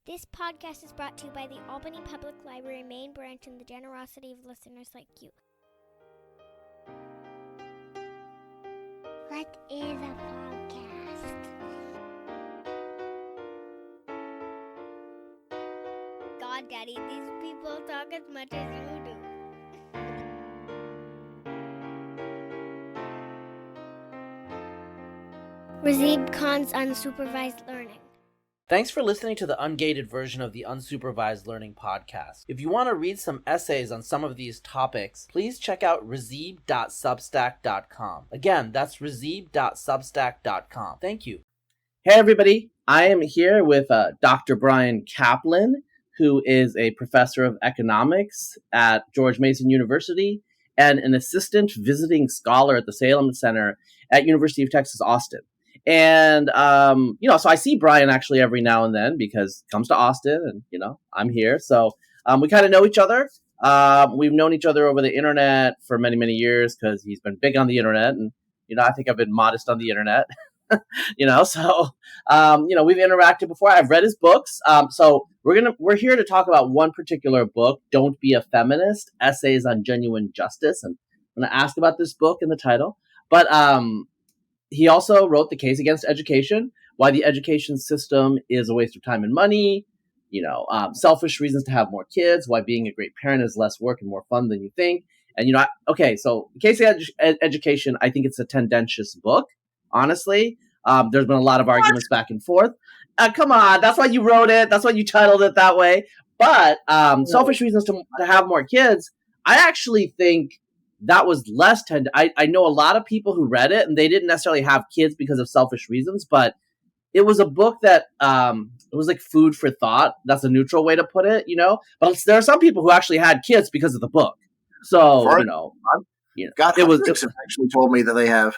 This podcast is brought to you by the Albany Public Library main branch and the generosity of listeners like you. What is a podcast? God, Daddy, these people talk as much as you do. Razib Khan's Unsupervised Learning. Thanks for listening to the ungated version of the Unsupervised Learning podcast. If you want to read some essays on some of these topics, please check out razib.substack.com. Again, that's razib.substack.com. Thank you. Hey everybody, I am here with Dr. Bryan Caplan, who is a professor of economics at George Mason University and an assistant visiting scholar at the Salem Center at University of Texas, Austin. And, so I see Bryan actually every now and then because he comes to Austin and, I'm here. So we kind of know each other. We've known each other over the internet for many, many years because he's been big on the internet. And, I think I've been modest on the internet, we've interacted before. I've read his books. So we're here to talk about one particular book, Don't Be a Feminist, Essays on Genuine Justice. And I'm going to ask about this book in the title. But, he also wrote The Case Against Education, Why the Education System is a Waste of Time and Money, selfish reasons to have more kids, why being a great parent is less work and more fun than you think. And, so The Case Against Education, I think it's a tendentious book, honestly. There's been a lot of arguments back and forth. Come on, that's why you wrote it. That's why you titled it that way. But selfish reasons to have more kids, I actually think that was less I know a lot of people who read it and they didn't necessarily have kids because of selfish reasons, but it was a book that it was like food for thought. That's a neutral way to put it, But there are some people who actually had kids because of the book. So, it actually told me that they have.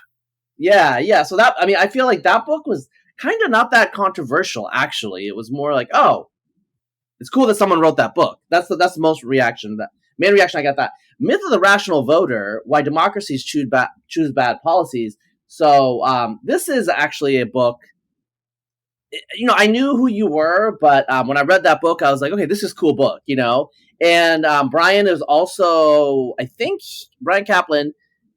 Yeah. So I feel like that book was kind of not that controversial, actually. It was more like, oh, it's cool that someone wrote that book. That's the most main reaction I got. That Myth of the Rational Voter, Why Democracies Choose Bad Policies. So this is actually a book, I knew who you were, but when I read that book, I was like, okay, this is a cool book, And Bryan is also, I think, Bryan Caplan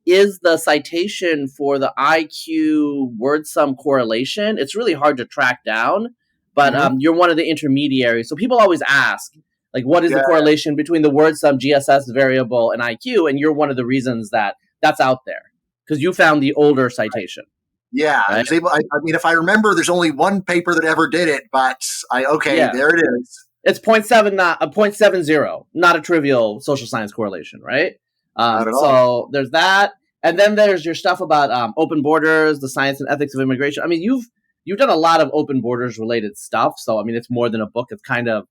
is the citation for the IQ word sum correlation. It's really hard to track down, but you're one of the intermediaries. So people always ask, like, what is the correlation between the word sum, GSS variable, and IQ? And you're one of the reasons that's out there because you found the older citation. Yeah, right? I was able. I mean, if I remember, there's only one paper that ever did it, but there it is. It's 0.70, not a trivial social science correlation, right? Not at all. So there's that, and then there's your stuff about open borders, the science and ethics of immigration. I mean, you've done a lot of open borders related stuff, so I mean, it's more than a book. It's kind of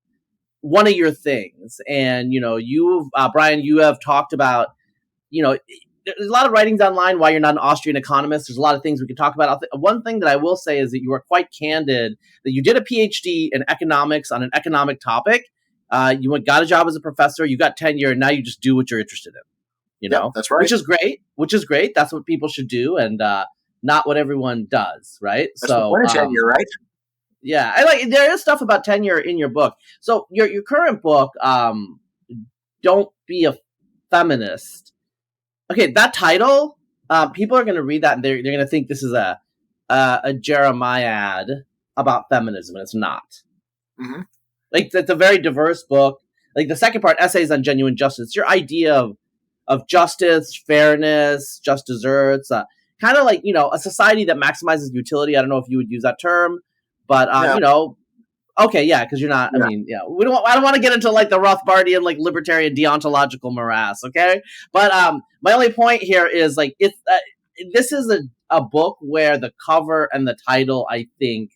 one of your things. And, Bryan, you have talked about, there's a lot of writings online why you're not an Austrian economist. There's a lot of things we could talk about. One thing that I will say is that you are quite candid, that you did a PhD in economics on an economic topic. You got a job as a professor, you got tenure, and now you just do what you're interested in, that's right. Which is great. That's what people should do. And not what everyone does. Right. That's so tenure, right? Yeah, there is stuff about tenure in your book. So your current book, Don't Be a Feminist. Okay, that title, people are going to read that and they're going to think this is a Jeremiad about feminism, and it's not. Mm-hmm. Like, it's a very diverse book. Like the second part, Essays on Genuine Justice, your idea of justice, fairness, just desserts, kind of like, a society that maximizes utility. I don't know if you would use that term. But, okay, yeah, because you're not, I don't want to get into, like, the Rothbardian, like, libertarian deontological morass, okay? But my only point here is, like, this is a book where the cover and the title, I think,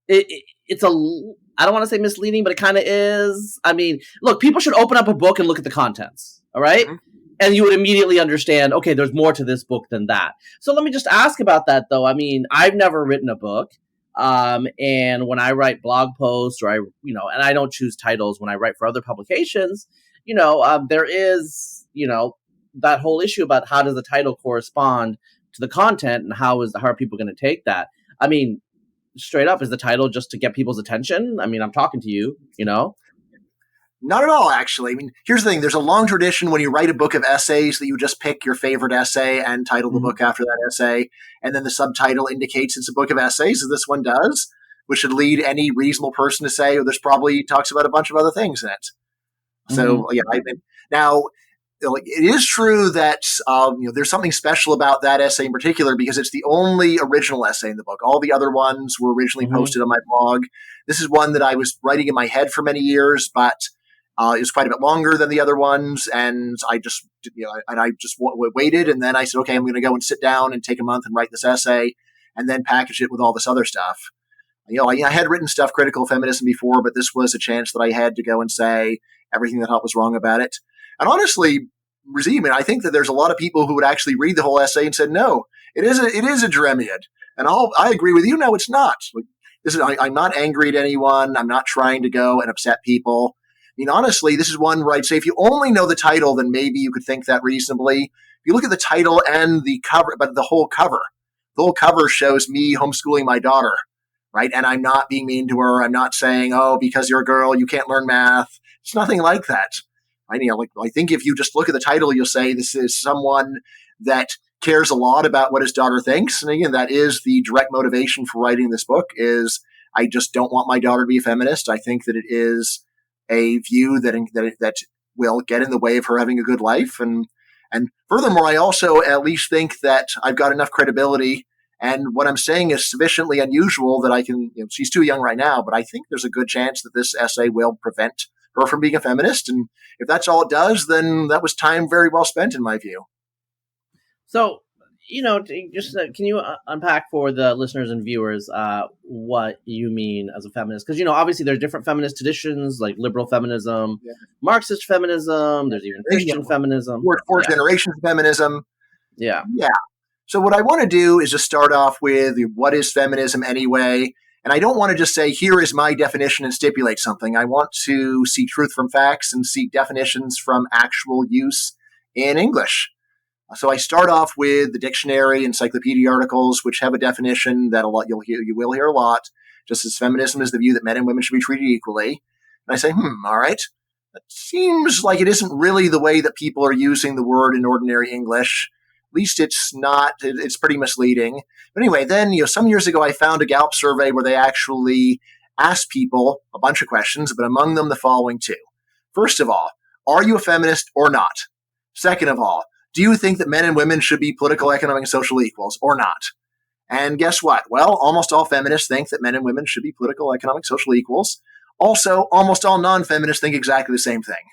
it's I don't want to say misleading, but it kind of is. I mean, look, people should open up a book and look at the contents, all right? Mm-hmm. And you would immediately understand, okay, there's more to this book than that. So let me just ask about that, though. I mean, I've never written a book. And when I write blog posts and I don't choose titles when I write for other publications, there is, that whole issue about how does the title correspond to the content and how are people going to take that? I mean, straight up, is the title just to get people's attention? I mean, I'm talking to you, you know? Not at all, actually. I mean, here's the thing. There's a long tradition when you write a book of essays that you just pick your favorite essay and title the book after that essay. And then the subtitle indicates it's a book of essays, as this one does, which should lead any reasonable person to say, oh, there's probably talks about a bunch of other things in it. So, yeah, now, it is true that there's something special about that essay in particular because it's the only original essay in the book. All the other ones were originally posted on my blog. This is one that I was writing in my head for many years, but it was quite a bit longer than the other ones, and I just waited, and then I said, okay, I'm going to go and sit down and take a month and write this essay, and then package it with all this other stuff. I had written stuff critical of feminism before, but this was a chance that I had to go and say everything that I thought was wrong about it. And honestly, Razib, I think that there's a lot of people who would actually read the whole essay and said, no, it is a Jeremiad. And I agree with you. No, it's not. I'm not angry at anyone. I'm not trying to go and upset people. I mean, honestly, this is one where I'd say if you only know the title, then maybe you could think that reasonably. If you look at the title and the cover, but the whole cover shows me homeschooling my daughter, right? And I'm not being mean to her. I'm not saying, oh, because you're a girl, you can't learn math. It's nothing like that. I think if you just look at the title, you'll say this is someone that cares a lot about what his daughter thinks. And again, that is the direct motivation for writing this book is I just don't want my daughter to be a feminist. I think that it is a view that will get in the way of her having a good life. And furthermore, I also at least think that I've got enough credibility and what I'm saying is sufficiently unusual that I can, she's too young right now, but I think there's a good chance that this essay will prevent her from being a feminist. And if that's all it does, then that was time very well spent in my view. So, just can you unpack for the listeners and viewers what you mean as a feminist? Because, obviously there's different feminist traditions like liberal feminism, Marxist feminism, there's even Christian feminism. Fourth generation feminism. Yeah. Yeah. So what I want to do is just start off with what is feminism anyway? And I don't want to just say, here is my definition and stipulate something. I want to see truth from facts and see definitions from actual use in English. So I start off with the dictionary, encyclopedia articles, which have a definition that you will hear a lot, just as feminism is the view that men and women should be treated equally. And I say, all right, that seems like it isn't really the way that people are using the word in ordinary English. At least it's not, it's pretty misleading. But anyway, then, some years ago, I found a Gallup survey where they actually asked people a bunch of questions, but among them, the following two. First of all, are you a feminist or not? Second of all, do you think that men and women should be political, economic, and social equals or not? And guess what? Well, almost all feminists think that men and women should be political, economic, social equals. Also, almost all non-feminists think exactly the same thing,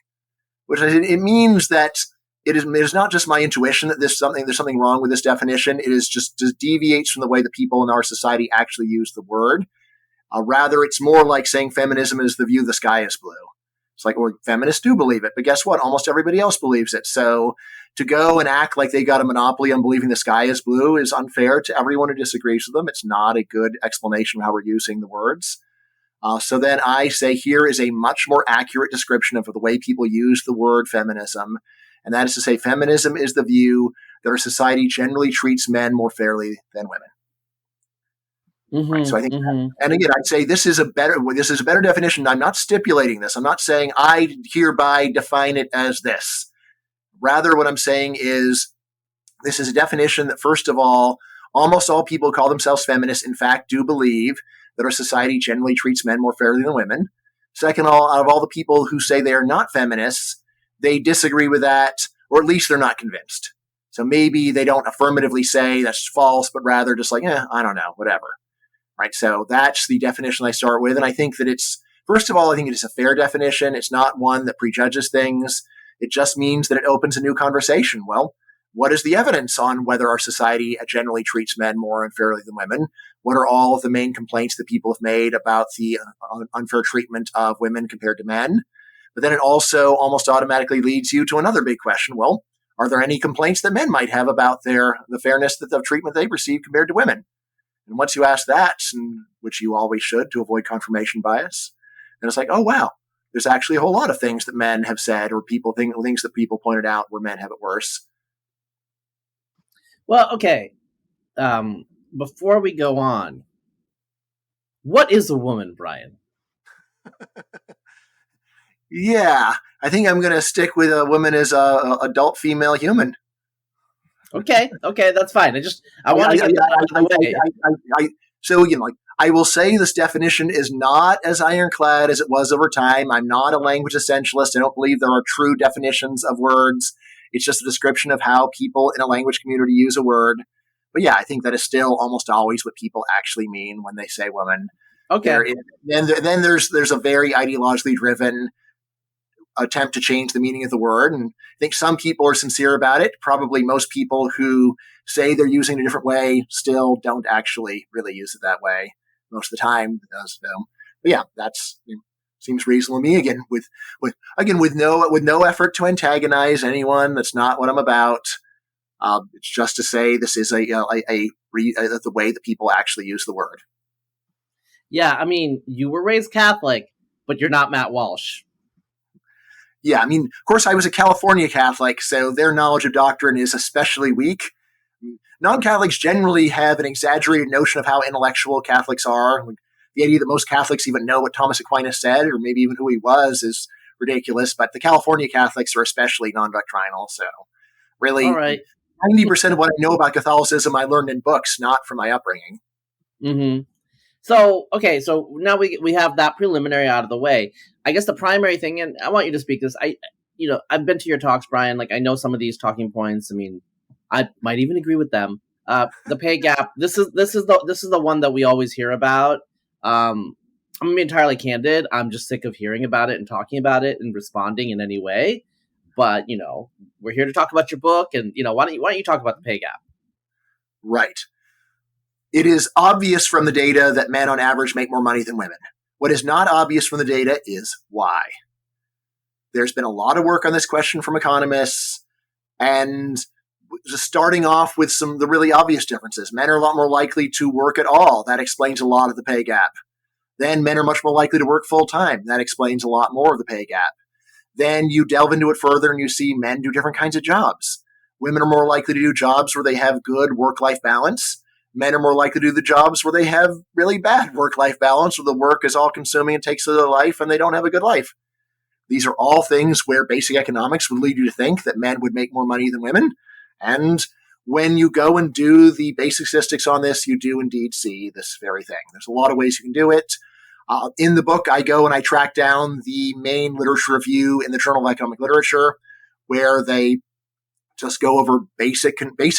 which it means that it is not just my intuition that there's something wrong with this definition. It is just deviates from the way that people in our society actually use the word. Rather, it's more like saying feminism is the view the sky is blue. It's like, well, feminists do believe it, but guess what? Almost everybody else believes it. So to go and act like they got a monopoly on believing the sky is blue is unfair to everyone who disagrees with them. It's not a good explanation of how we're using the words. So then I say here is a much more accurate description of the way people use the word feminism. And that is to say, feminism is the view that our society generally treats men more fairly than women. Right, so I think, and again, I'd say this is a better definition. I'm not stipulating this. I'm not saying I hereby define it as this. Rather, what I'm saying is this is a definition that, first of all, almost all people who call themselves feminists, in fact, do believe that our society generally treats men more fairly than women. Second of all, out of all the people who say they are not feminists, they disagree with that, or at least they're not convinced. So maybe they don't affirmatively say that's false, but rather just like, I don't know, whatever. Right. So that's the definition I start with. And I think that first of all, I think it is a fair definition. It's not one that prejudges things. It just means that it opens a new conversation. Well, what is the evidence on whether our society generally treats men more unfairly than women? What are all of the main complaints that people have made about the unfair treatment of women compared to men? But then it also almost automatically leads you to another big question. Well, are there any complaints that men might have about the fairness of treatment they receive compared to women? And once you ask that, which you always should to avoid confirmation bias, then it's like, oh, wow, there's actually a whole lot of things that men have said or things that people pointed out where men have it worse. Well, okay. Before we go on, What is a woman, Bryan? Yeah, I think I'm going to stick with a woman as a adult female human. Okay, that's fine. I want to get that out of the way. So, I will say this definition is not as ironclad as it was over time. I'm not a language essentialist. I don't believe there are true definitions of words. It's just a description of how people in a language community use a word. But yeah, I think that is still almost always what people actually mean when they say woman. Okay. Then there's a very ideologically driven attempt to change the meaning of the word. And I think some people are sincere about it. Probably most people who say they're using it a different way still don't actually really use it that way most of the time. But yeah, that's seems reasonable to me. Again, with no effort to antagonize anyone. That's not what I'm about. It's just to say this is the way that people actually use the word. Yeah, I mean, you were raised Catholic, but you're not Matt Walsh. Yeah, I mean, of course, I was a California Catholic, so their knowledge of doctrine is especially weak. Non-Catholics generally have an exaggerated notion of how intellectual Catholics are. The idea that most Catholics even know what Thomas Aquinas said, or maybe even who he was, is ridiculous. But the California Catholics are especially non-doctrinal. So really, 90% of what I know about Catholicism I learned in books, not from my upbringing. Mm-hmm. So now we have that preliminary out of the way. I guess the primary thing, and I want you to speak this. I've been to your talks, Bryan. Like, I know some of these talking points. I mean, I might even agree with them. The pay gap. This is the one that we always hear about. I'm gonna be entirely candid. I'm just sick of hearing about it and talking about it and responding in any way. But we're here to talk about your book, and why don't you talk about the pay gap? Right. It is obvious from the data that men on average make more money than women. What is not obvious from the data is why. There's been a lot of work on this question from economists, and just starting off with the really obvious differences. Men are a lot more likely to work at all. That explains a lot of the pay gap. Then men are much more likely to work full time. That explains a lot more of the pay gap. Then you delve into it further and you see men do different kinds of jobs. Women are more likely to do jobs where they have good work-life balance. Men are more likely to do the jobs where they have really bad work-life balance, where the work is all-consuming and takes their life and they don't have a good life. These are all things where basic economics would lead you to think that men would make more money than women. And when you go and do the basic statistics on this, you do indeed see this very thing. There's a lot of ways you can do it. In the book, I go and I track down the main literature review in the Journal of Economic Literature, where they just go over basic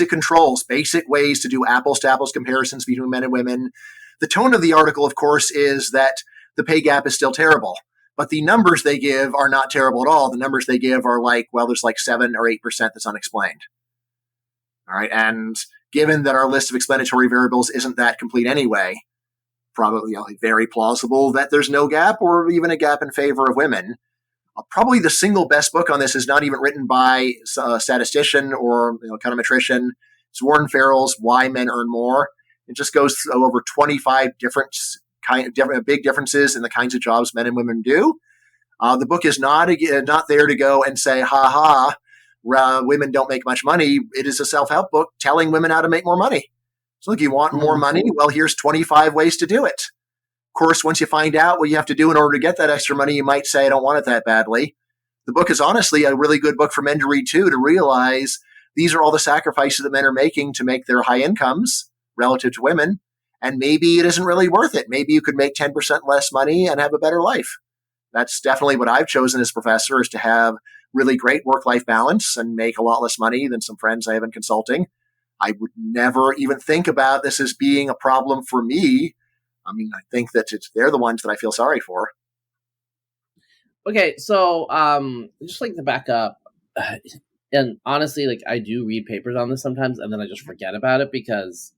controls, basic ways to do apples-to-apples comparisons between men and women. The tone of the article, of course, is that the pay gap is still terrible. But the numbers they give are not terrible at all. The numbers they give are there's 7 or 8% that's unexplained. All right, and given that our list of explanatory variables isn't that complete anyway, probably very plausible that there's no gap or even a gap in favor of women. Probably the single best book on this is not even written by a statistician or econometrician. It's Warren Farrell's Why Men Earn More. It just goes over 25 different big differences in the kinds of jobs men and women do. The book is not there to go and say, women don't make much money. It is a self-help book telling women how to make more money. So look, you want more money? Well, here's 25 ways to do it. Of course, once you find out what you have to do in order to get that extra money, you might say, I don't want it that badly. The book is honestly a really good book for men to read too, to realize these are all the sacrifices that men are making to make their high incomes relative to women. And maybe it isn't really worth it. Maybe you could make 10% less money and have a better life. That's definitely what I've chosen as professor, is to have really great work-life balance and make a lot less money than some friends I have in consulting. I would never even think about this as being a problem for me. I mean, I think that they're the ones that I feel sorry for. Okay, so just to back up, and honestly, I do read papers on this sometimes, and then I just forget about it because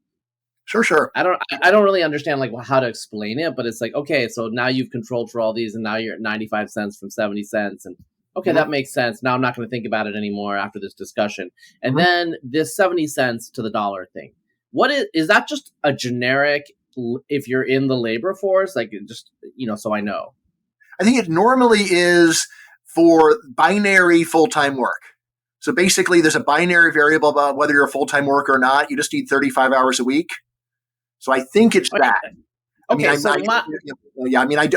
Sure. I don't really understand how to explain it, but it's okay, so now you've controlled for all these, and now you're at 95 cents from 70 cents, and okay, that makes sense. Now I'm not going to think about it anymore after this discussion. And then this 70 cents to the dollar thing. What is that? Just a generic, if you're in the labor force, so I know. I think it normally is for binary full-time work. So basically, there's a binary variable about whether you're a full-time worker or not. You just need 35 hours a week. So I think it's that. Okay,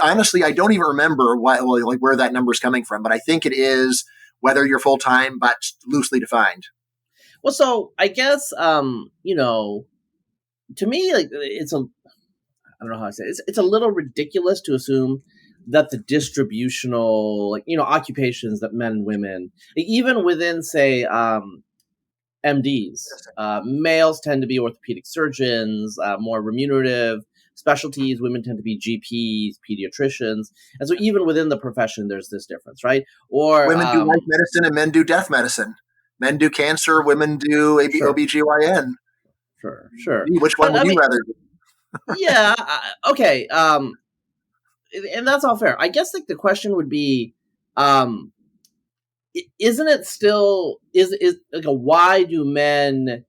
honestly, I don't even remember where that number is coming from, but I think it is whether you're full time, but loosely defined. Well, so I guess to me, like I don't know how to say it. It's a little ridiculous to assume that the distributional, occupations that men and women, even within, say, MDs, males tend to be orthopedic surgeons, more remunerative specialties. Women tend to be GPs, pediatricians, and so even within the profession, there's this difference, right? Or women do life medicine and men do death medicine. Men do cancer, women do Sure. OBGYN. Sure. Which one would you rather do? Yeah. Okay. And that's all fair. I guess like the question would be, isn't it still is like why do men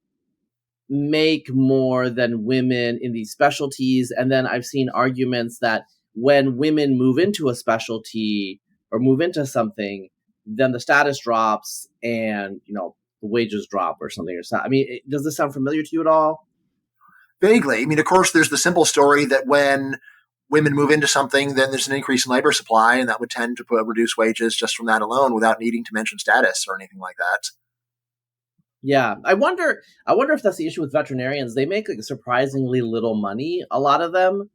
make more than women in these specialties? And then I've seen arguments that when women move into a specialty or move into something, then the status drops and the wages drop or something or something. I mean, does this sound familiar to you at all? Vaguely. I mean, of course, there's the simple story that when women move into something, then there's an increase in labor supply, and that would tend to reduce wages just from that alone without needing to mention status or anything like that. Yeah, I wonder if that's the issue with veterinarians. They make like surprisingly little money, a lot of them,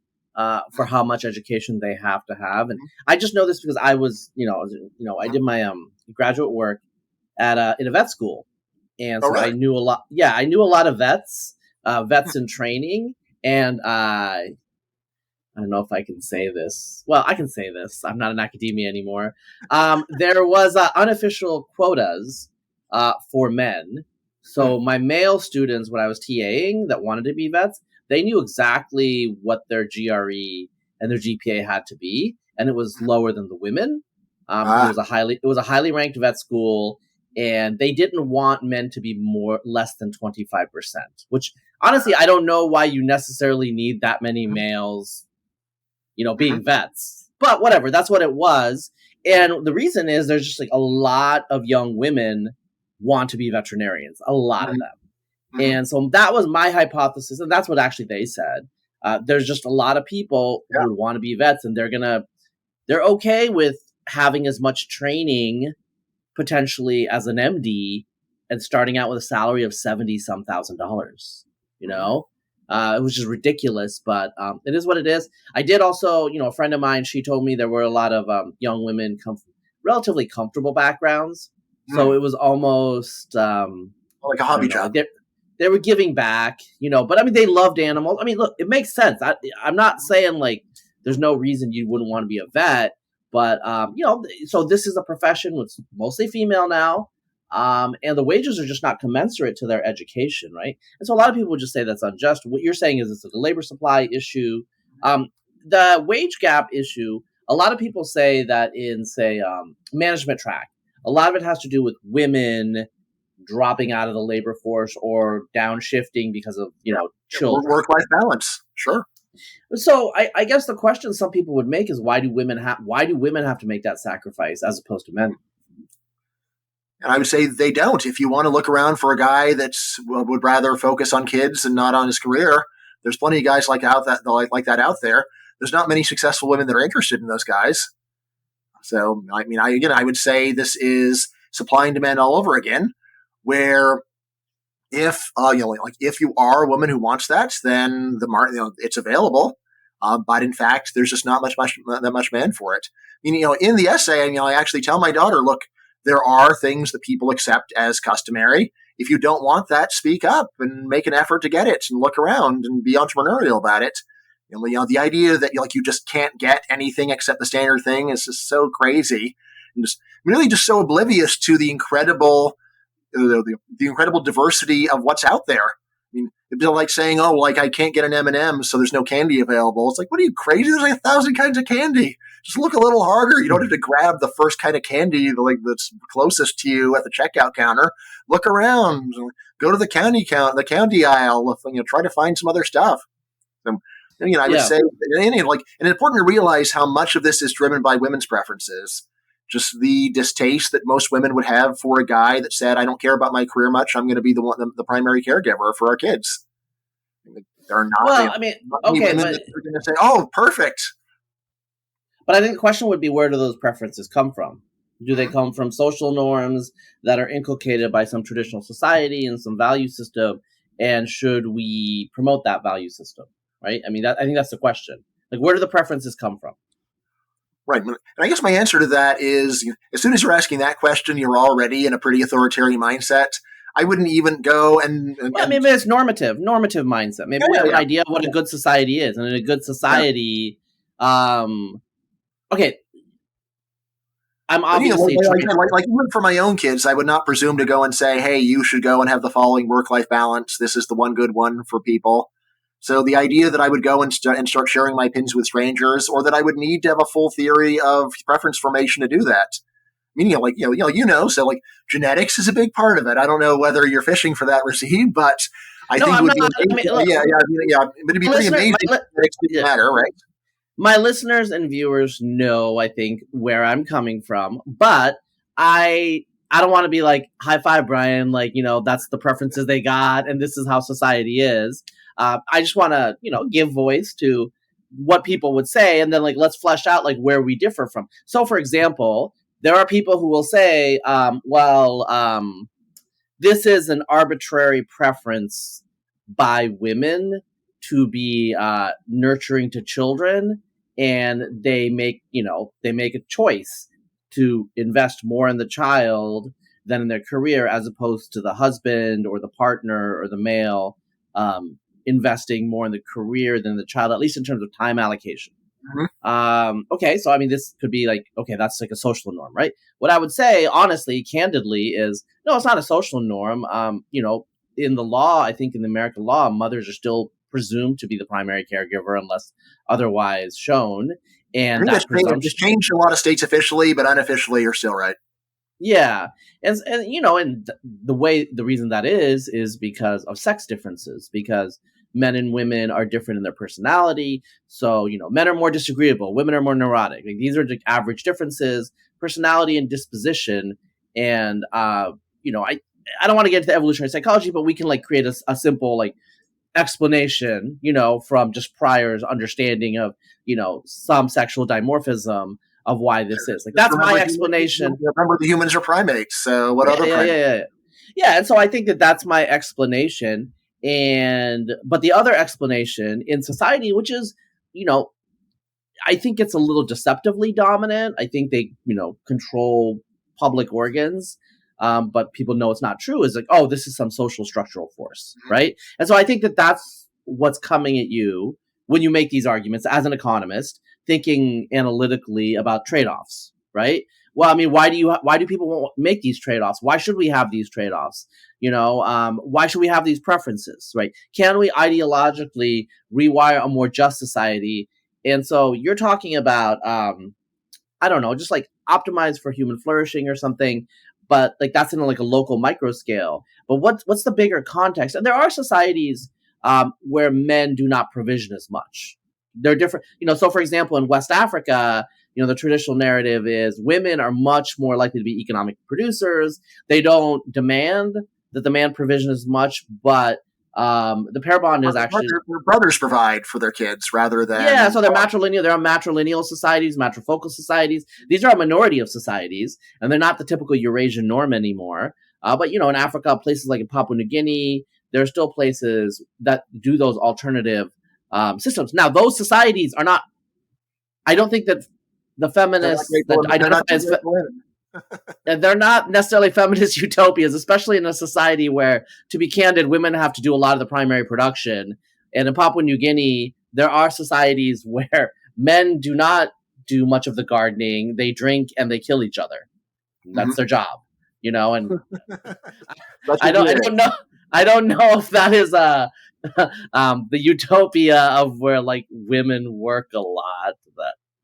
for how much education they have to have. And I just know this because I was, I did my graduate work at in a vet school, and so really? I knew a lot. Yeah, I knew a lot of vets in training, and I don't know if I can say this. Well, I can say this. I'm not in academia anymore. There was unofficial quotas for men. So my male students, when I was TAing that wanted to be vets, they knew exactly what their GRE and their GPA had to be, and it was lower than the women. It was a highly ranked vet school, and they didn't want men to be less than 25%. Which honestly, I don't know why you necessarily need that many males being vets. But whatever, that's what it was. And the reason is there's just like a lot of young women want to be veterinarians, a lot of them. And so that was my hypothesis, and that's what actually they said. There's just a lot of people who would want to be vets, and they're okay with having as much training potentially as an MD and starting out with a salary of $70,000 which is ridiculous, but it is what it is. I did also, a friend of mine, she told me there were a lot of young women come from relatively comfortable backgrounds. So it was almost like a hobby job. They were giving back, but I mean, they loved animals. I mean, look, it makes sense. I'm not saying like there's no reason you wouldn't want to be a vet, but, so this is a profession that's mostly female now. And the wages are just not commensurate to their education, right? And so a lot of people would just say that's unjust. What you're saying is it's a labor supply issue. The wage gap issue, a lot of people say that in, say, management track, a lot of it has to do with women dropping out of the labor force or downshifting because of, children. Work-life balance, sure. So I guess the question some people would make is why do women have to make that sacrifice as opposed to men? And I would say they don't. If you want to look around for a guy that would rather focus on kids and not on his career, there's plenty of guys like that out there. There's not many successful women that are interested in those guys. So, I mean, I would say this is supply and demand all over again, where if if you are a woman who wants that, then the market, it's available. But in fact, there's just not that much demand for it. I mean, in the essay, I actually tell my daughter, look, there are things that people accept as customary. If you don't want that, speak up and make an effort to get it and look around and be entrepreneurial about it. The idea that you just can't get anything except the standard thing is just so crazy and just really just so oblivious to the incredible diversity of what's out there. I mean, it'd be like saying, I can't get an M&M, so there's no candy available. It's like, what are you, crazy? There's like 1,000 kinds of candy. Just look a little harder. You don't have to grab the first kind of candy that's closest to you at the checkout counter. Look around. Go to the candy aisle. Try to find some other stuff. I would say, and it's important to realize how much of this is driven by women's preferences. Just the distaste that most women would have for a guy that said, I don't care about my career much. I'm going to be the primary caregiver for our kids. They're not. Well, I mean, Not many okay, women that are going to say, "Oh, perfect." but I think the question would be, where do those preferences come from? Do they come from social norms that are inculcated by some traditional society and some value system? And should we promote that value system? Right? I mean, I think that's the question. Like, where do the preferences come from? Right. And I guess my answer to that is, as soon as you're asking that question, you're already in a pretty authoritarian mindset. I wouldn't even go and well, maybe it's normative mindset. Maybe we have an idea of what a good society is, and in a good society, okay, I'm obviously like even for my own kids, I would not presume to go and say, "Hey, you should go and have the following work-life balance. This is the one good one for people." So the idea that I would go and start sharing my opinions with strangers, or that I would need to have a full theory of preference formation to do that. I mean, so like genetics is a big part of it. I don't know whether you're fishing for that, Razib, but I think it would be but it'd be pretty amazing if genetics didn't matter, right? My listeners and viewers know, I think, where I'm coming from, but I don't want to be like, high five, Bryan, like, that's the preferences they got, and this is how society is. I just want to, give voice to what people would say, and then let's flesh out where we differ from. So, for example, there are people who will say, this is an arbitrary preference by women to be nurturing to children, and they make a choice to invest more in the child than in their career, as opposed to the husband or the partner or the male investing more in the career than the child, at least in terms of time allocation. Mm-hmm. Okay, so I mean, this could be that's like a social norm, right? What I would say, honestly, candidly, is no, it's not a social norm. In the law, I think in the American law, mothers are still presumed to be the primary caregiver unless otherwise shown. And that presumption just changed in a lot of states officially, but unofficially you're still right. Yeah. And the reason that is because of sex differences, because men and women are different in their personality. So, men are more disagreeable, women are more neurotic. These are the average differences, personality and disposition. And, I don't want to get into evolutionary psychology, but we can create a simple explanation, from just Pryor's understanding of, some sexual dimorphism of why this is. That's my explanation. Remember, the humans are primates, so what other primates? Yeah, and so I think that's my explanation. But the other explanation in society, which is, I think it's a little deceptively dominant. I think they, control public organs. But people know it's not true, is this is some social structural force, right? And so I think that's what's coming at you when you make these arguments as an economist, thinking analytically about trade-offs, right? Well, I mean, why do people make these trade-offs? Why should we have these trade-offs? Why should we have these preferences, right? Can we ideologically rewire a more just society? And so you're talking about, I don't know, just optimize for human flourishing or something. But that's in a local micro scale. But what's the bigger context? And there are societies where men do not provision as much. They're different. So for example, in West Africa, the traditional narrative is women are much more likely to be economic producers. They don't demand that the man provision as much, but the pair bond is actually their brothers provide for their kids rather than so they're matrilineal. There are matrilineal societies, matrifocal societies. These are a minority of societies, and they're not the typical Eurasian norm anymore. But in Africa, places like in Papua New Guinea, there are still places that do those alternative systems. Now, those societies are not. I don't think that the feminists that identify as they're not necessarily feminist utopias, especially in a society where, to be candid, women have to do a lot of the primary production. And in Papua New Guinea, there are societies where men do not do much of the gardening. They drink and they kill each other. That's their job, and I don't know if that is the utopia of where women work a lot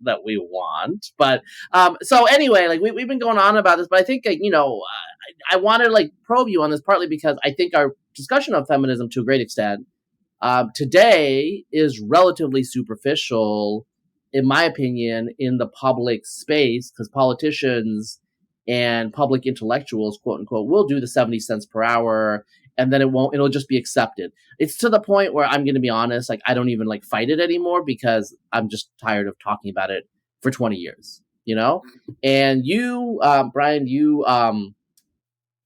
that we want. But so anyway, we've been going on about this, but I think I want to probe you on this, partly because I think our discussion of feminism, to a great extent, today is relatively superficial, in my opinion, in the public space, because politicians and public intellectuals, quote unquote, will do the 70 cents per hour and then it'll just be accepted. It's to the point where I'm going to be honest, like I don't even like fight it anymore because I'm just tired of talking about it for 20 years, you know? And you, Bryan,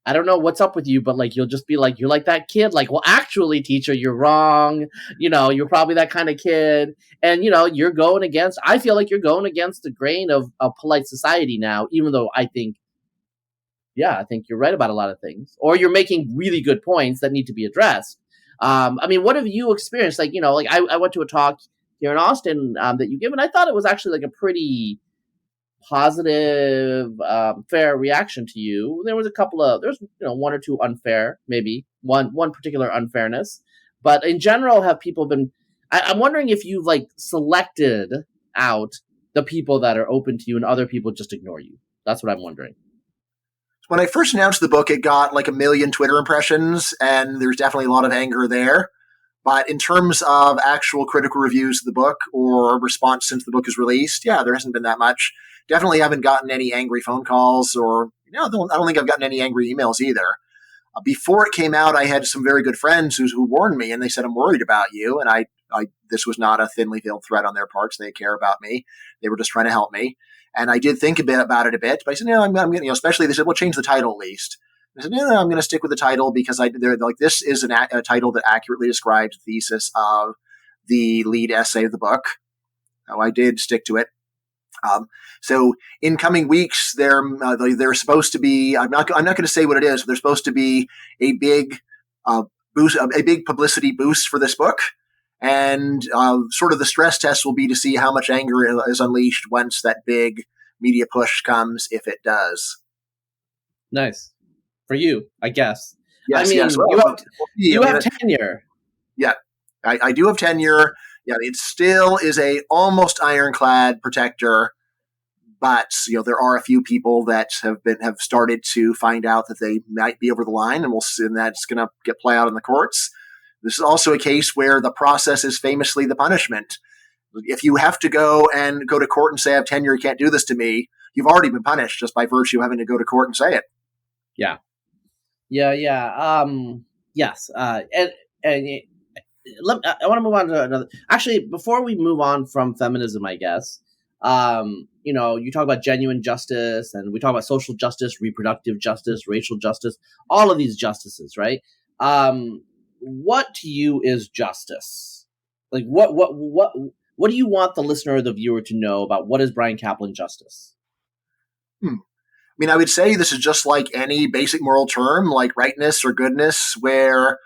I don't know what's up with you, but like, you'll just be like, you're like that kid, like, well, actually teacher, you're wrong. You know, you're probably that kind of kid. And, you know, I feel like you're going against the grain of polite society now, even though I think you're right about a lot of things, or you're making really good points that need to be addressed. I mean, what have you experienced? Like, you know, like I went to a talk here in Austin that you give, and I thought it was actually like a pretty positive, fair reaction to you. There's one or two unfair, maybe one particular unfairness, but in general, have people been? I'm wondering if you've like selected out the people that are open to you, and other people just ignore you. That's what I'm wondering. When I first announced the book, it got like 1 million Twitter impressions, and there's definitely a lot of anger there. But in terms of actual critical reviews of the book or response since the book is released, yeah, there hasn't been that much. Definitely haven't gotten any angry phone calls, or I don't think I've gotten any angry emails either. Before it came out, I had some very good friends who warned me, and they said, "I'm worried about you." And this was not a thinly veiled threat on their parts. They care about me. They were just trying to help me. And I did think about it a bit, but I said, no, I'm going to, especially they said, well, change the title at least. I said, no, I'm going to stick with the title because they're like, this is a title that accurately describes the thesis of the lead essay of the book. So I did stick to it. So in coming weeks, they're supposed to be, I'm not going to say what it is, but there's supposed to be a big boost, a big publicity boost for this book. And sort of the stress test will be to see how much anger is unleashed once that big media push comes, if it does. Nice. For you, I guess. Yes, I mean, yes. Well, you have tenure. Yeah, I do have tenure. Yeah, it still is a almost ironclad protector, but there are a few people that have started to find out that they might be over the line, and that's going to play out in the courts. This is also a case where the process is famously the punishment. If you have to go to court and say, I have tenure, you can't do this to me, you've already been punished just by virtue of having to go to court and say it. Yeah. Yes. I want to move on to another. Actually, before we move on from feminism, I guess, you talk about genuine justice, and we talk about social justice, reproductive justice, racial justice, all of these justices, right? What to you is justice? Like, what do you want the listener or the viewer to know about what is Bryan Caplan justice? I mean, I would say this is just like any basic moral term, like rightness or goodness, where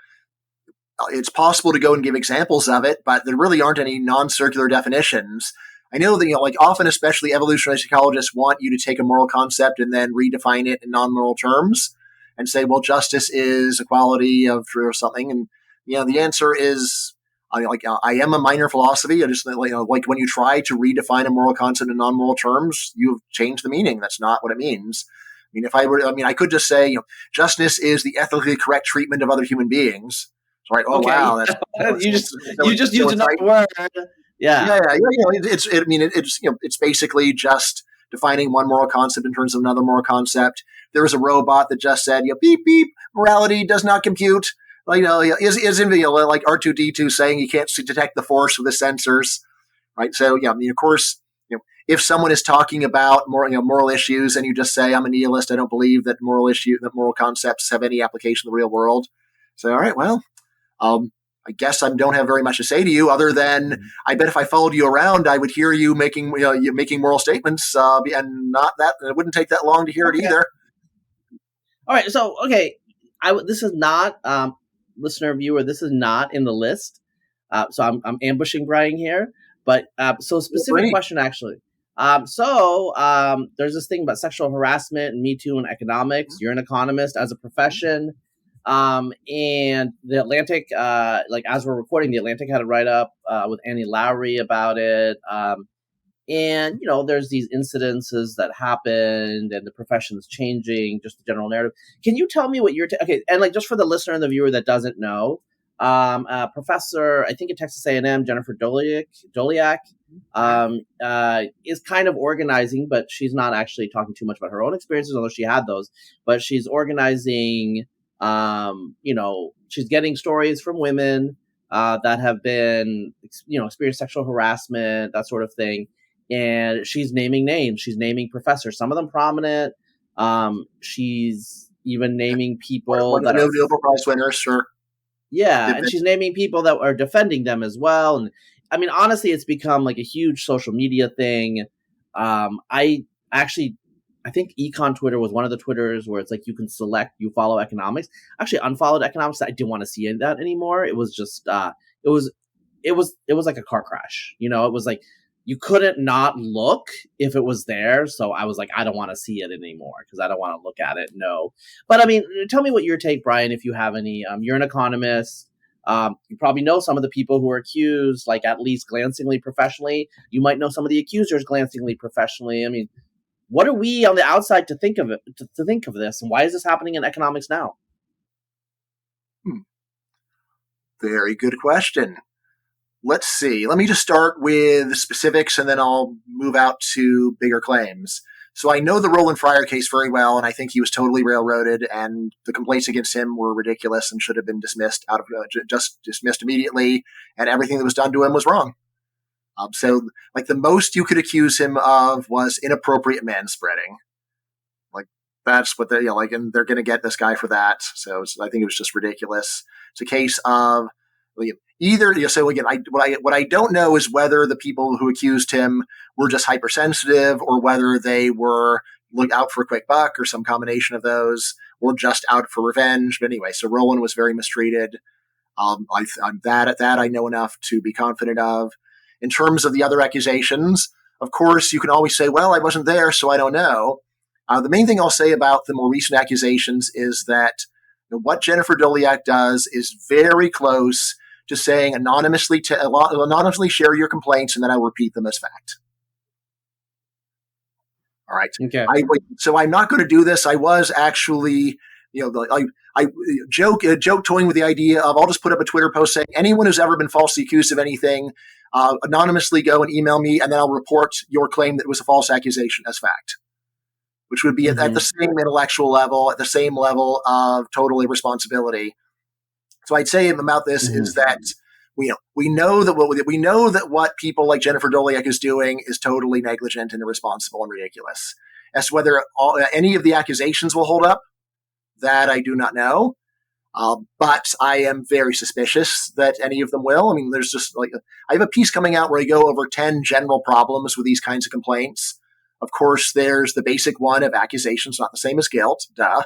it's possible to go and give examples of it, but there really aren't any non-circular definitions. I know that, like often, especially evolutionary psychologists want you to take a moral concept and then redefine it in non-moral terms and say, well, justice is equality of or something. And, the answer is, I am a minor philosophy. I just like when you try to redefine a moral concept in non-moral terms, you've changed the meaning. That's not what it means. I could just say, justice is the ethically correct treatment of other human beings. So, right? Oh, okay. Wow. You just used another word. Yeah. It's basically just defining one moral concept in terms of another moral concept. There was a robot that just said, beep, beep, morality does not compute. Like R2D2 saying you can't detect the force with the sensors, right? So, of course, if someone is talking about moral issues and you just say, I'm a nihilist, I don't believe that moral concepts have any application in the real world. So, all right, well, I guess I don't have very much to say to you other than I bet if I followed you around, I would hear you making moral statements, and not that it wouldn't take that long to hear it either. All right, so this is not listener viewer. This is not in the list, so I'm ambushing Bryan here. But so specific question actually. There's this thing about sexual harassment and Me Too in economics. You're an economist as a profession. And the Atlantic, as we're recording, the Atlantic had a write-up with Annie Lowry about it. And, there's these incidences that happened and the profession's changing, just the general narrative. Can you tell me what okay, and just for the listener and the viewer that doesn't know, Professor, I think at Texas A&M, Jennifer Doliak, is kind of organizing, but she's not actually talking too much about her own experiences, although she had those, but she's organizing She's getting stories from women that have been, experienced sexual harassment, that sort of thing. And she's naming names. She's naming professors, some of them prominent. She's even naming people One of that the are, Nobel Prize winners, sure. yeah, and she's naming people that are defending them as well. And I mean, honestly, it's become like a huge social media thing. I actually, I think Econ Twitter was one of the Twitters where it's like you can select, you follow economics. Actually, unfollowed economics. I didn't want to see that anymore. It was just, it was like a car crash. It was like you couldn't not look if it was there. So I was like, I don't want to see it anymore because I don't want to look at it. No. But I mean, tell me what your take, Bryan, if you have any. You're an economist. You probably know some of the people who are accused, like at least glancingly professionally. You might know some of the accusers glancingly professionally. I mean, what are we on the outside to think of it, to think of this? And why is this happening in economics now? Very good question. Let's see. Let me just start with specifics and then I'll move out to bigger claims. So I know the Roland Fryer case very well, and I think he was totally railroaded, and the complaints against him were ridiculous and should have been dismissed just dismissed immediately, and everything that was done to him was wrong. So like the most you could accuse him of was inappropriate manspreading. Like that's what they're, and they're going to get this guy for that. So I think it was just ridiculous. It's a case of either, so again, what I don't know is whether the people who accused him were just hypersensitive or whether they were out for a quick buck or some combination of those, or just out for revenge. But anyway, so Roland was very mistreated. I'm that I know enough to be confident of. In terms of the other accusations, of course, you can always say, well, I wasn't there, so I don't know. The main thing I'll say about the more recent accusations is that what Jennifer Doleac does is very close to saying anonymously share your complaints and then I'll repeat them as fact. All right. Okay. So I'm not going to do this. I was actually, I joke toying with the idea of I'll just put up a Twitter post saying anyone who's ever been falsely accused of anything, anonymously go and email me, and then I'll report your claim that it was a false accusation as fact, which would be at the same intellectual level, at the same level of total irresponsibility. So I'd say about this is that we know that what people like Jennifer Doleac is doing is totally negligent and irresponsible and ridiculous. As to whether any of the accusations will hold up, that I do not know. But I am very suspicious that any of them will. I mean, there's just I have a piece coming out where I go over 10 general problems with these kinds of complaints. Of course, there's the basic one of accusations not the same as guilt. Duh.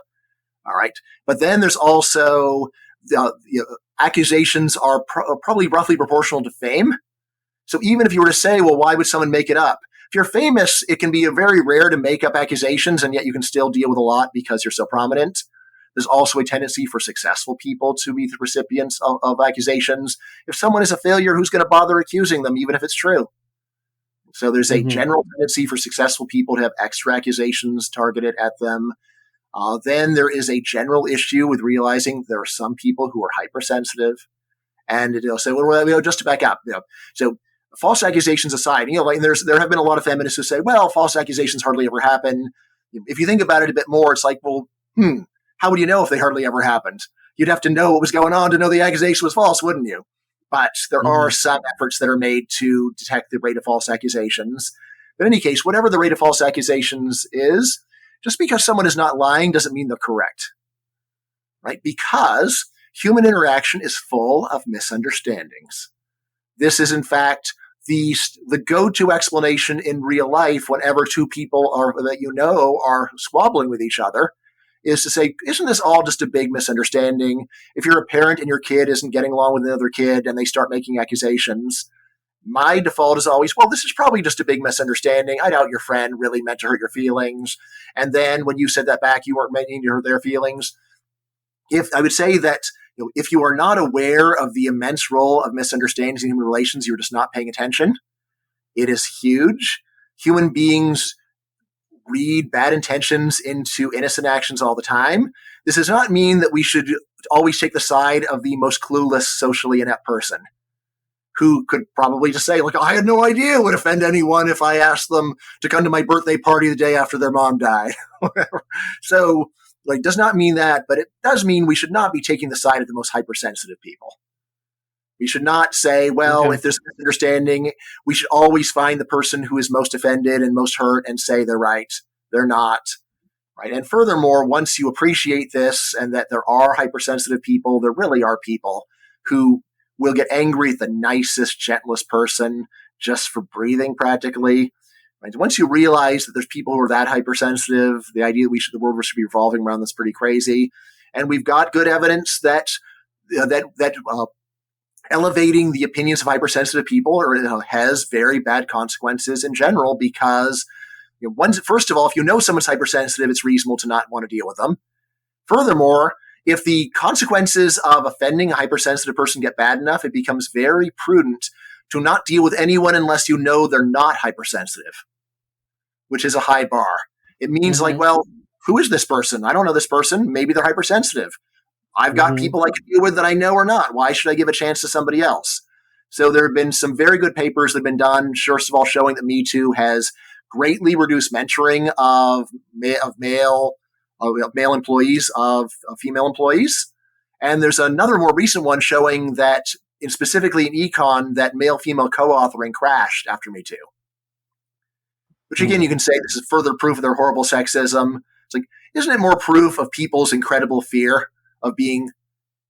All right. But then there's also accusations are probably roughly proportional to fame. So even if you were to say, well, why would someone make it up? If you're famous, it can be very rare to make up accusations, and yet you can still deal with a lot because you're so prominent. There's also a tendency for successful people to be the recipients of accusations. If someone is a failure, who's going to bother accusing them, even if it's true? So there's a general tendency for successful people to have extra accusations targeted at them. Then there is a general issue with realizing there are some people who are hypersensitive, and just to back up, so false accusations aside, there have been a lot of feminists who say, well, false accusations hardly ever happen. If you think about it a bit more, it's like, well, how would you know if they hardly ever happened? You'd have to know what was going on to know the accusation was false, wouldn't you? But there are some efforts that are made to detect the rate of false accusations. But in any case, whatever the rate of false accusations is, just because someone is not lying doesn't mean they're correct, right? Because human interaction is full of misunderstandings. This is, in fact, the go-to explanation in real life whenever two people are squabbling with each other, is to say, isn't this all just a big misunderstanding? If you're a parent and your kid isn't getting along with another kid and they start making accusations, my default is always, well, this is probably just a big misunderstanding. I doubt your friend really meant to hurt your feelings. And then when you said that back, you weren't meaning to hurt their feelings. I would say that if you are not aware of the immense role of misunderstandings in human relations, you're just not paying attention. It is huge. Human beings read bad intentions into innocent actions all the time. This does not mean that we should always take the side of the most clueless, socially inept person who could probably just say, I had no idea it would offend anyone if I asked them to come to my birthday party the day after their mom died. So, does not mean that, but it does mean we should not be taking the side of the most hypersensitive people. We should not say, well, if there's a misunderstanding, we should always find the person who is most offended and most hurt and say they're right. They're not. Right. And furthermore, once you appreciate this and that there are hypersensitive people, there really are people who will get angry at the nicest, gentlest person just for breathing practically. Right. Once you realize that there's people who are that hypersensitive, the idea that the world should be revolving around that's pretty crazy. And we've got good evidence that elevating the opinions of hypersensitive people has very bad consequences in general because first of all, if you know someone's hypersensitive, it's reasonable to not want to deal with them. Furthermore, if the consequences of offending a hypersensitive person get bad enough, it becomes very prudent to not deal with anyone unless you know they're not hypersensitive, which is a high bar. It means well, who is this person? I don't know this person. Maybe they're hypersensitive. I've got people I can deal with that I know or not. Why should I give a chance to somebody else? So there have been some very good papers that have been done, first of all, showing that Me Too has greatly reduced mentoring of male employees of female employees. And there's another more recent one showing that, specifically in econ, that male-female co-authoring crashed after Me Too. Which again, you can say this is further proof of their horrible sexism. It's like, isn't it more proof of people's incredible fear of being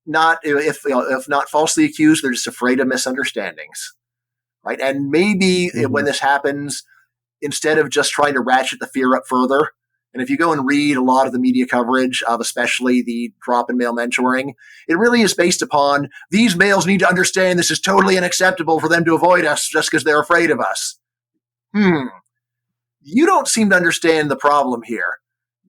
if not falsely accused, they're just afraid of misunderstandings, right? And maybe when this happens, instead of just trying to ratchet the fear up further, and if you go and read a lot of the media coverage of especially the drop in male mentoring, it really is based upon these males need to understand this is totally unacceptable for them to avoid us just because they're afraid of us. You don't seem to understand the problem here.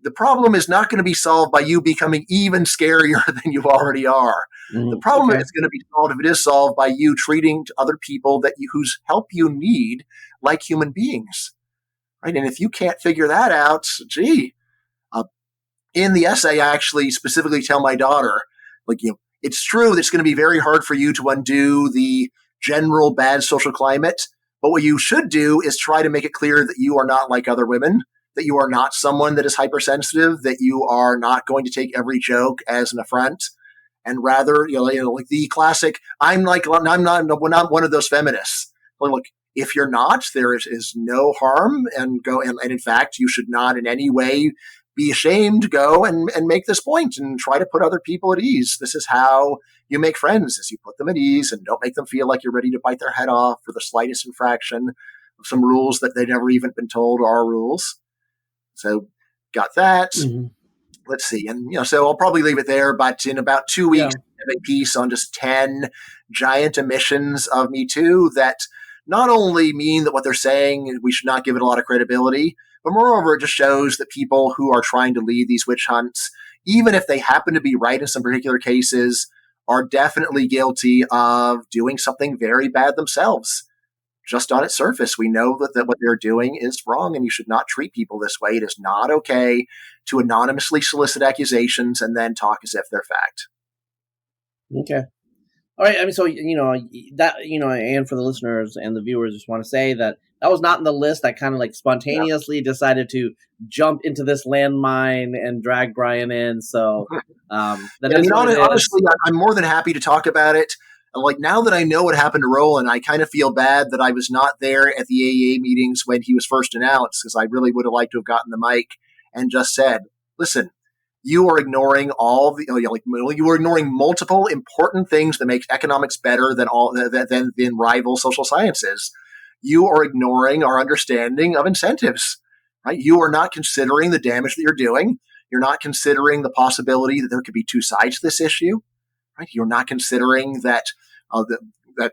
The problem is not going to be solved by you becoming even scarier than you already are. The problem is going to be solved if it is solved by you treating other people whose help you need like human beings. Right? And if you can't figure that out, in the essay, I actually specifically tell my daughter, it's true that it's going to be very hard for you to undo the general bad social climate, but what you should do is try to make it clear that you are not like other women, that you are not someone that is hypersensitive, that you are not going to take every joke as an affront, and rather, like the classic, I'm not one of those feminists. Look, if you're not, there is no harm, and in fact, you should not in any way be ashamed to go and make this point and try to put other people at ease. This is how you make friends, is you put them at ease and don't make them feel like you're ready to bite their head off for the slightest infraction of some rules that they've never even been told are rules. So got that. Let's see. And, so I'll probably leave it there, but in about 2 weeks, I have a piece on just 10 giant emissions of Me Too that not only mean that what they're saying, we should not give it a lot of credibility, but moreover, it just shows that people who are trying to lead these witch hunts, even if they happen to be right in some particular cases, are definitely guilty of doing something very bad themselves. Just on its surface, we know that what they're doing is wrong, and you should not treat people this way. It is not okay to anonymously solicit accusations and then talk as if they're fact. Okay. All right. I mean, so, and for the listeners and the viewers, just want to say that was not in the list. I kind of spontaneously decided to jump into this landmine and drag Bryan in. So honestly, I'm more than happy to talk about it. Now that I know what happened to Roland, I kind of feel bad that I was not there at the AEA meetings when he was first announced, because I really would have liked to have gotten the mic and just said, listen, you are ignoring you are ignoring multiple important things that make economics better than rival social sciences. You are ignoring our understanding of incentives, right? You are not considering the damage that you're doing. You're not considering the possibility that there could be two sides to this issue, right? You're not considering that that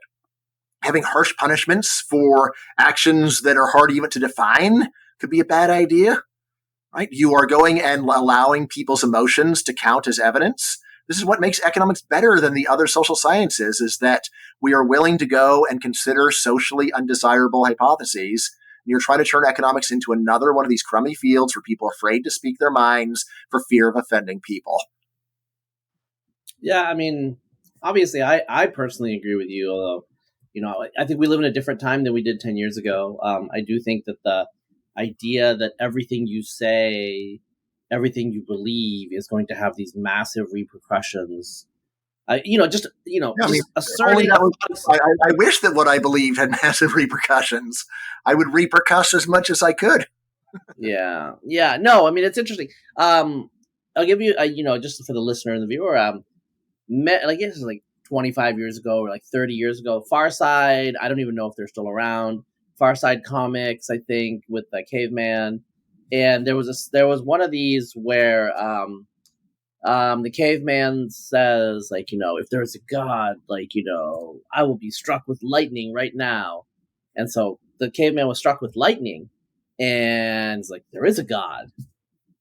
having harsh punishments for actions that are hard even to define could be a bad idea. Right? You are going and allowing people's emotions to count as evidence. This is what makes economics better than the other social sciences, is that we are willing to go and consider socially undesirable hypotheses. And you're trying to turn economics into another one of these crummy fields where people are afraid to speak their minds for fear of offending people. Yeah, I mean, obviously, I personally agree with you, although, I think we live in a different time than we did 10 years ago. I do think that the idea that everything you say everything you believe is going to have these massive repercussions. Just Yeah, I mean, just only asserting that was, I wish that what I believed had massive repercussions. I would repercuss as much as I could. Yeah. No, I mean, it's interesting. I'll give you, just for the listener and the viewer, like this is like 25 years ago or like 30 years ago. Far Side, I don't even know if they're still around. Far Side Comics, I think, with the caveman, and there was one of these where the caveman says, like, if there's a god, like, I will be struck with lightning right now. And so the caveman was struck with lightning, and it's like, there is a god.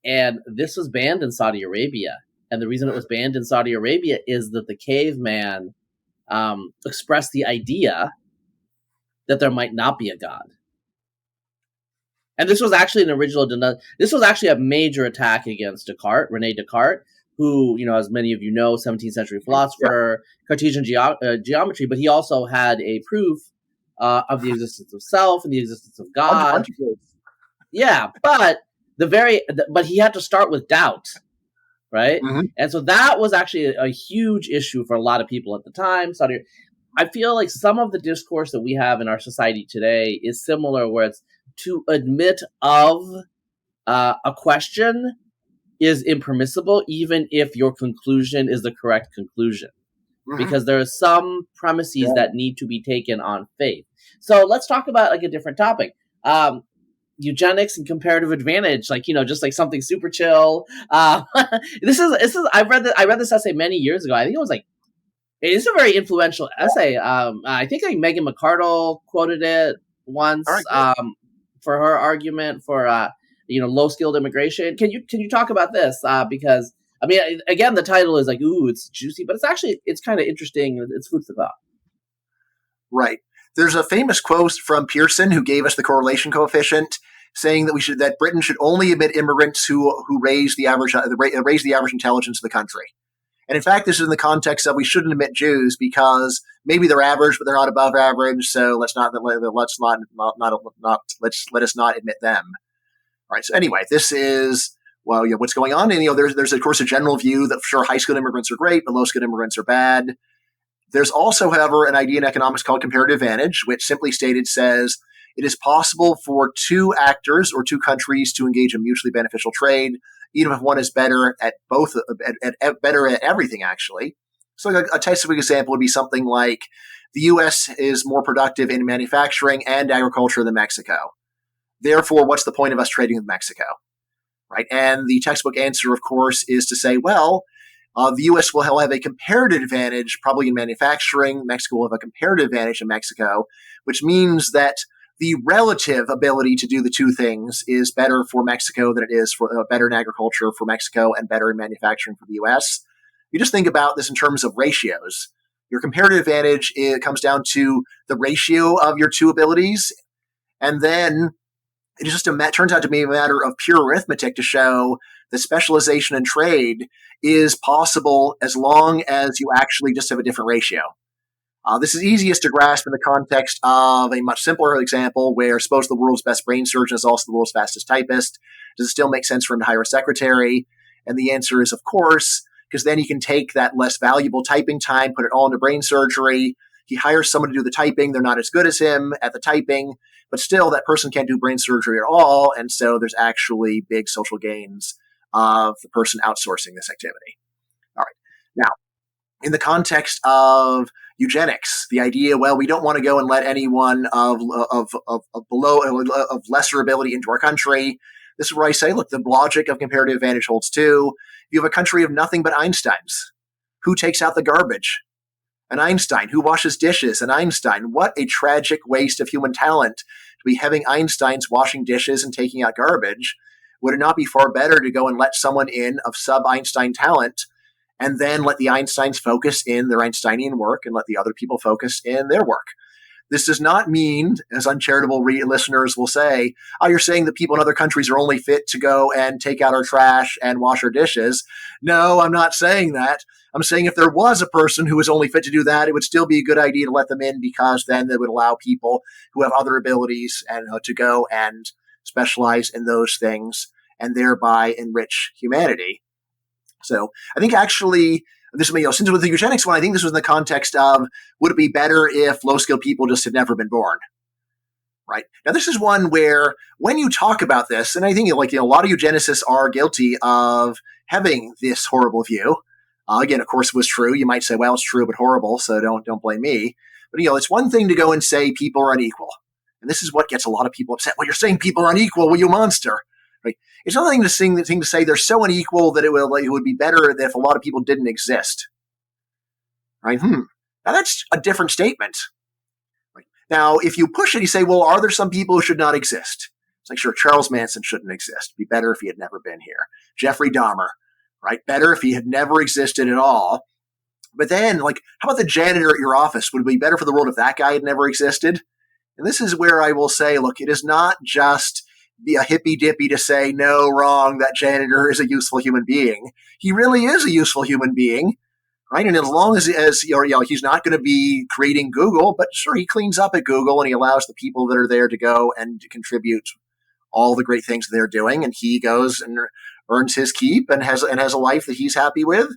And this was banned in Saudi Arabia. And the reason it was banned in Saudi Arabia is that the caveman expressed the idea that there might not be a god. And this was actually this was actually a major attack against Descartes, Rene Descartes, who, as many of you know, 17th century philosopher, Cartesian geometry, but he also had a proof of the existence of self and the existence of God. Yeah, but but he had to start with doubt, right? Mm-hmm. And so that was actually a huge issue for a lot of people at the time. I feel like some of the discourse that we have in our society today is similar, where it's to admit of a question is impermissible, even if your conclusion is the correct conclusion, because there are some premises that need to be taken on faith. So let's talk about like a different topic. Eugenics and comparative advantage, just like something super chill. This is I read this essay many years ago. I think it is a very influential essay. I think like Megan McArdle quoted it once for her argument for low skilled immigration. Can you talk about this? Because I mean, again, the title is like, ooh, it's juicy, but it's kind of interesting. It's food for thought. Right. There's a famous quote from Pearson, who gave us the correlation coefficient, saying that Britain should only admit immigrants who raise the average intelligence of the country. And in fact, this is in the context of we shouldn't admit Jews because maybe they're average, but they're not above average. So let us not admit them. All right. So anyway, this is what's going on. And there's of course a general view that sure high skilled immigrants are great, but low skilled immigrants are bad. There's also, however, an idea in economics called comparative advantage, which simply stated says it is possible for two actors or two countries to engage in mutually beneficial trade, even if one is better at better at everything, actually. So a textbook example would be something like the U.S. is more productive in manufacturing and agriculture than Mexico. Therefore, what's the point of us trading with Mexico? Right? And the textbook answer, of course, is to say, well, the U.S. will have a comparative advantage probably in manufacturing. Mexico will have a comparative advantage in Mexico, which means that the relative ability to do the two things is better for Mexico than it is for better in agriculture for Mexico and better in manufacturing for the U.S. You just think about this in terms of ratios. Your comparative advantage comes down to the ratio of your two abilities, and then it just turns out to be a matter of pure arithmetic to show that specialization in trade is possible as long as you actually just have a different ratio. This is easiest to grasp in the context of a much simpler example where suppose the world's best brain surgeon is also the world's fastest typist. Does it still make sense for him to hire a secretary? And the answer is, of course, because then he can take that less valuable typing time, put it all into brain surgery. He hires someone to do the typing. They're not as good as him at the typing, but still that person can't do brain surgery at all. And so there's actually big social gains of the person outsourcing this activity. All right. Now, in the context of eugenics, the idea, well, we don't want to go and let anyone of lesser ability into our country. This is where I say, look, the logic of comparative advantage holds too. You have a country of nothing but Einsteins. Who takes out the garbage? An Einstein. Who washes dishes? An Einstein. What a tragic waste of human talent to be having Einsteins washing dishes and taking out garbage. Would it not be far better to go and let someone in of sub-Einstein talent and then let the Einsteins focus in their Einsteinian work and let the other people focus in their work? This does not mean, as uncharitable listeners will say, you're saying that people in other countries are only fit to go and take out our trash and wash our dishes. No, I'm not saying that. I'm saying if there was a person who was only fit to do that, it would still be a good idea to let them in because then they would allow people who have other abilities and to go and specialize in those things and thereby enrich humanity. So I think actually, this, since with the eugenics one, I think this was in the context of, would it be better if low-skilled people just had never been born? Right. Now, this is one where when you talk about this, and I think a lot of eugenicists are guilty of having this horrible view. Again, of course, it was true. You might say, well, it's true, but horrible, so don't blame me. But, it's one thing to go and say people are unequal. And this is what gets a lot of people upset. Well, you're saying people are unequal. Well, you monster. Right? It's another thing to say they're so unequal that it would be better if a lot of people didn't exist. Right? Now, that's a different statement. Now, if you push it, you say, well, are there some people who should not exist? It's like, sure, Charles Manson shouldn't exist. It'd be better if he had never been here. Jeffrey Dahmer, right? Better if he had never existed at all. But then, how about the janitor at your office? Would it be better for the world if that guy had never existed? And this is where I will say, look, it is not just be a hippy-dippy to say, no, wrong, that janitor is a useful human being. He really is a useful human being. Right, and as long as he's not going to be creating Google, but sure, he cleans up at Google and he allows the people that are there to go and to contribute all the great things they're doing, and he goes and earns his keep and has a life that he's happy with.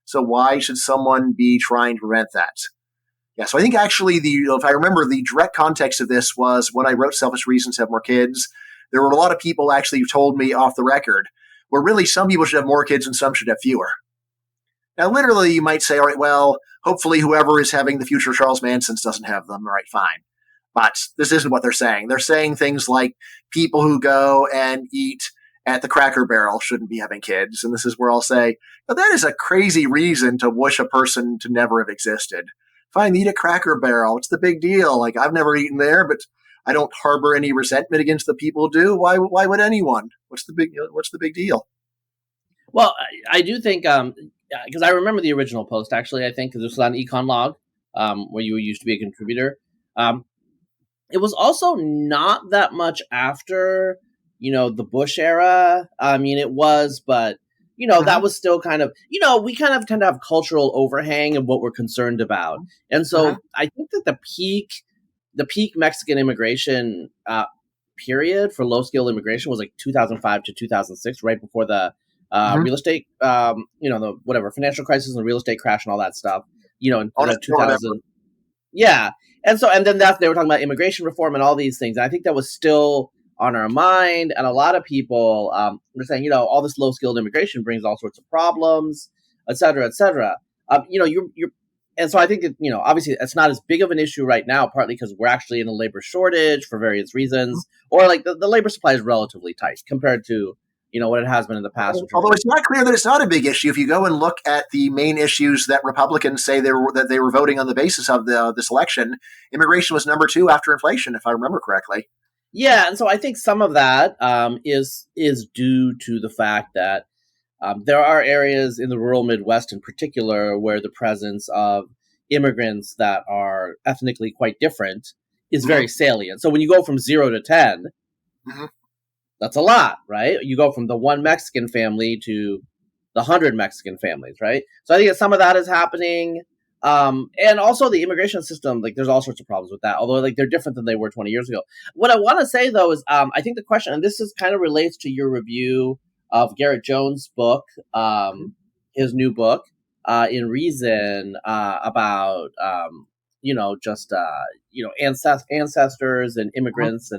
So why should someone be trying to prevent that? Yeah, so I think actually if I remember, the direct context of this was when I wrote Selfish Reasons to Have More Kids. There were a lot of people actually who told me off the record, where really some people should have more kids and some should have fewer. Now, literally, you might say, all right, well, hopefully whoever is having the future Charles Mansons doesn't have them. All right, fine. But this isn't what they're saying. They're saying things like people who go and eat at the Cracker Barrel shouldn't be having kids. And this is where I'll say, well, that is a crazy reason to wish a person to never have existed. Fine, eat at Cracker Barrel. What's the big deal? I've never eaten there, but I don't harbor any resentment against the people who do. Why would anyone? What's the big deal? Well, I do think, because I remember the original post, actually, I think, because this was on Econ Log, where you used to be a contributor. It was also not that much after, the Bush era. I mean, it was, but, that was still kind of, we kind of tend to have cultural overhang of what we're concerned about. And so I think that the peak Mexican immigration period for low-skilled immigration was 2005 to 2006, right before the real estate, the financial crisis and real estate crash and all that stuff, in 2000. Yeah. And then they were talking about immigration reform and all these things. And I think that was still on our mind. And a lot of people were saying, all this low-skilled immigration brings all sorts of problems, et cetera, et cetera. And so I think that, obviously it's not as big of an issue right now, partly because we're actually in a labor shortage for various reasons, or the labor supply is relatively tight compared to, what it has been in the past. Although it's not clear that it's not a big issue. If you go and look at the main issues that Republicans say they were voting on the basis of this election, immigration was number 2 after inflation, if I remember correctly. Yeah, and so I think some of that is due to the fact that there are areas in the rural Midwest in particular where the presence of immigrants that are ethnically quite different is very salient. So when you go from 0 to 10, that's a lot, right? You go from the one Mexican family to the 100 Mexican families, right? So I think that some of that is happening. And also the immigration system, there's all sorts of problems with that, although they're different than they were 20 years ago. What I want to say, though, is I think the question, and this is kind of relates to your review of Garrett Jones' book, his new book, In Reason, about, ancestors and immigrants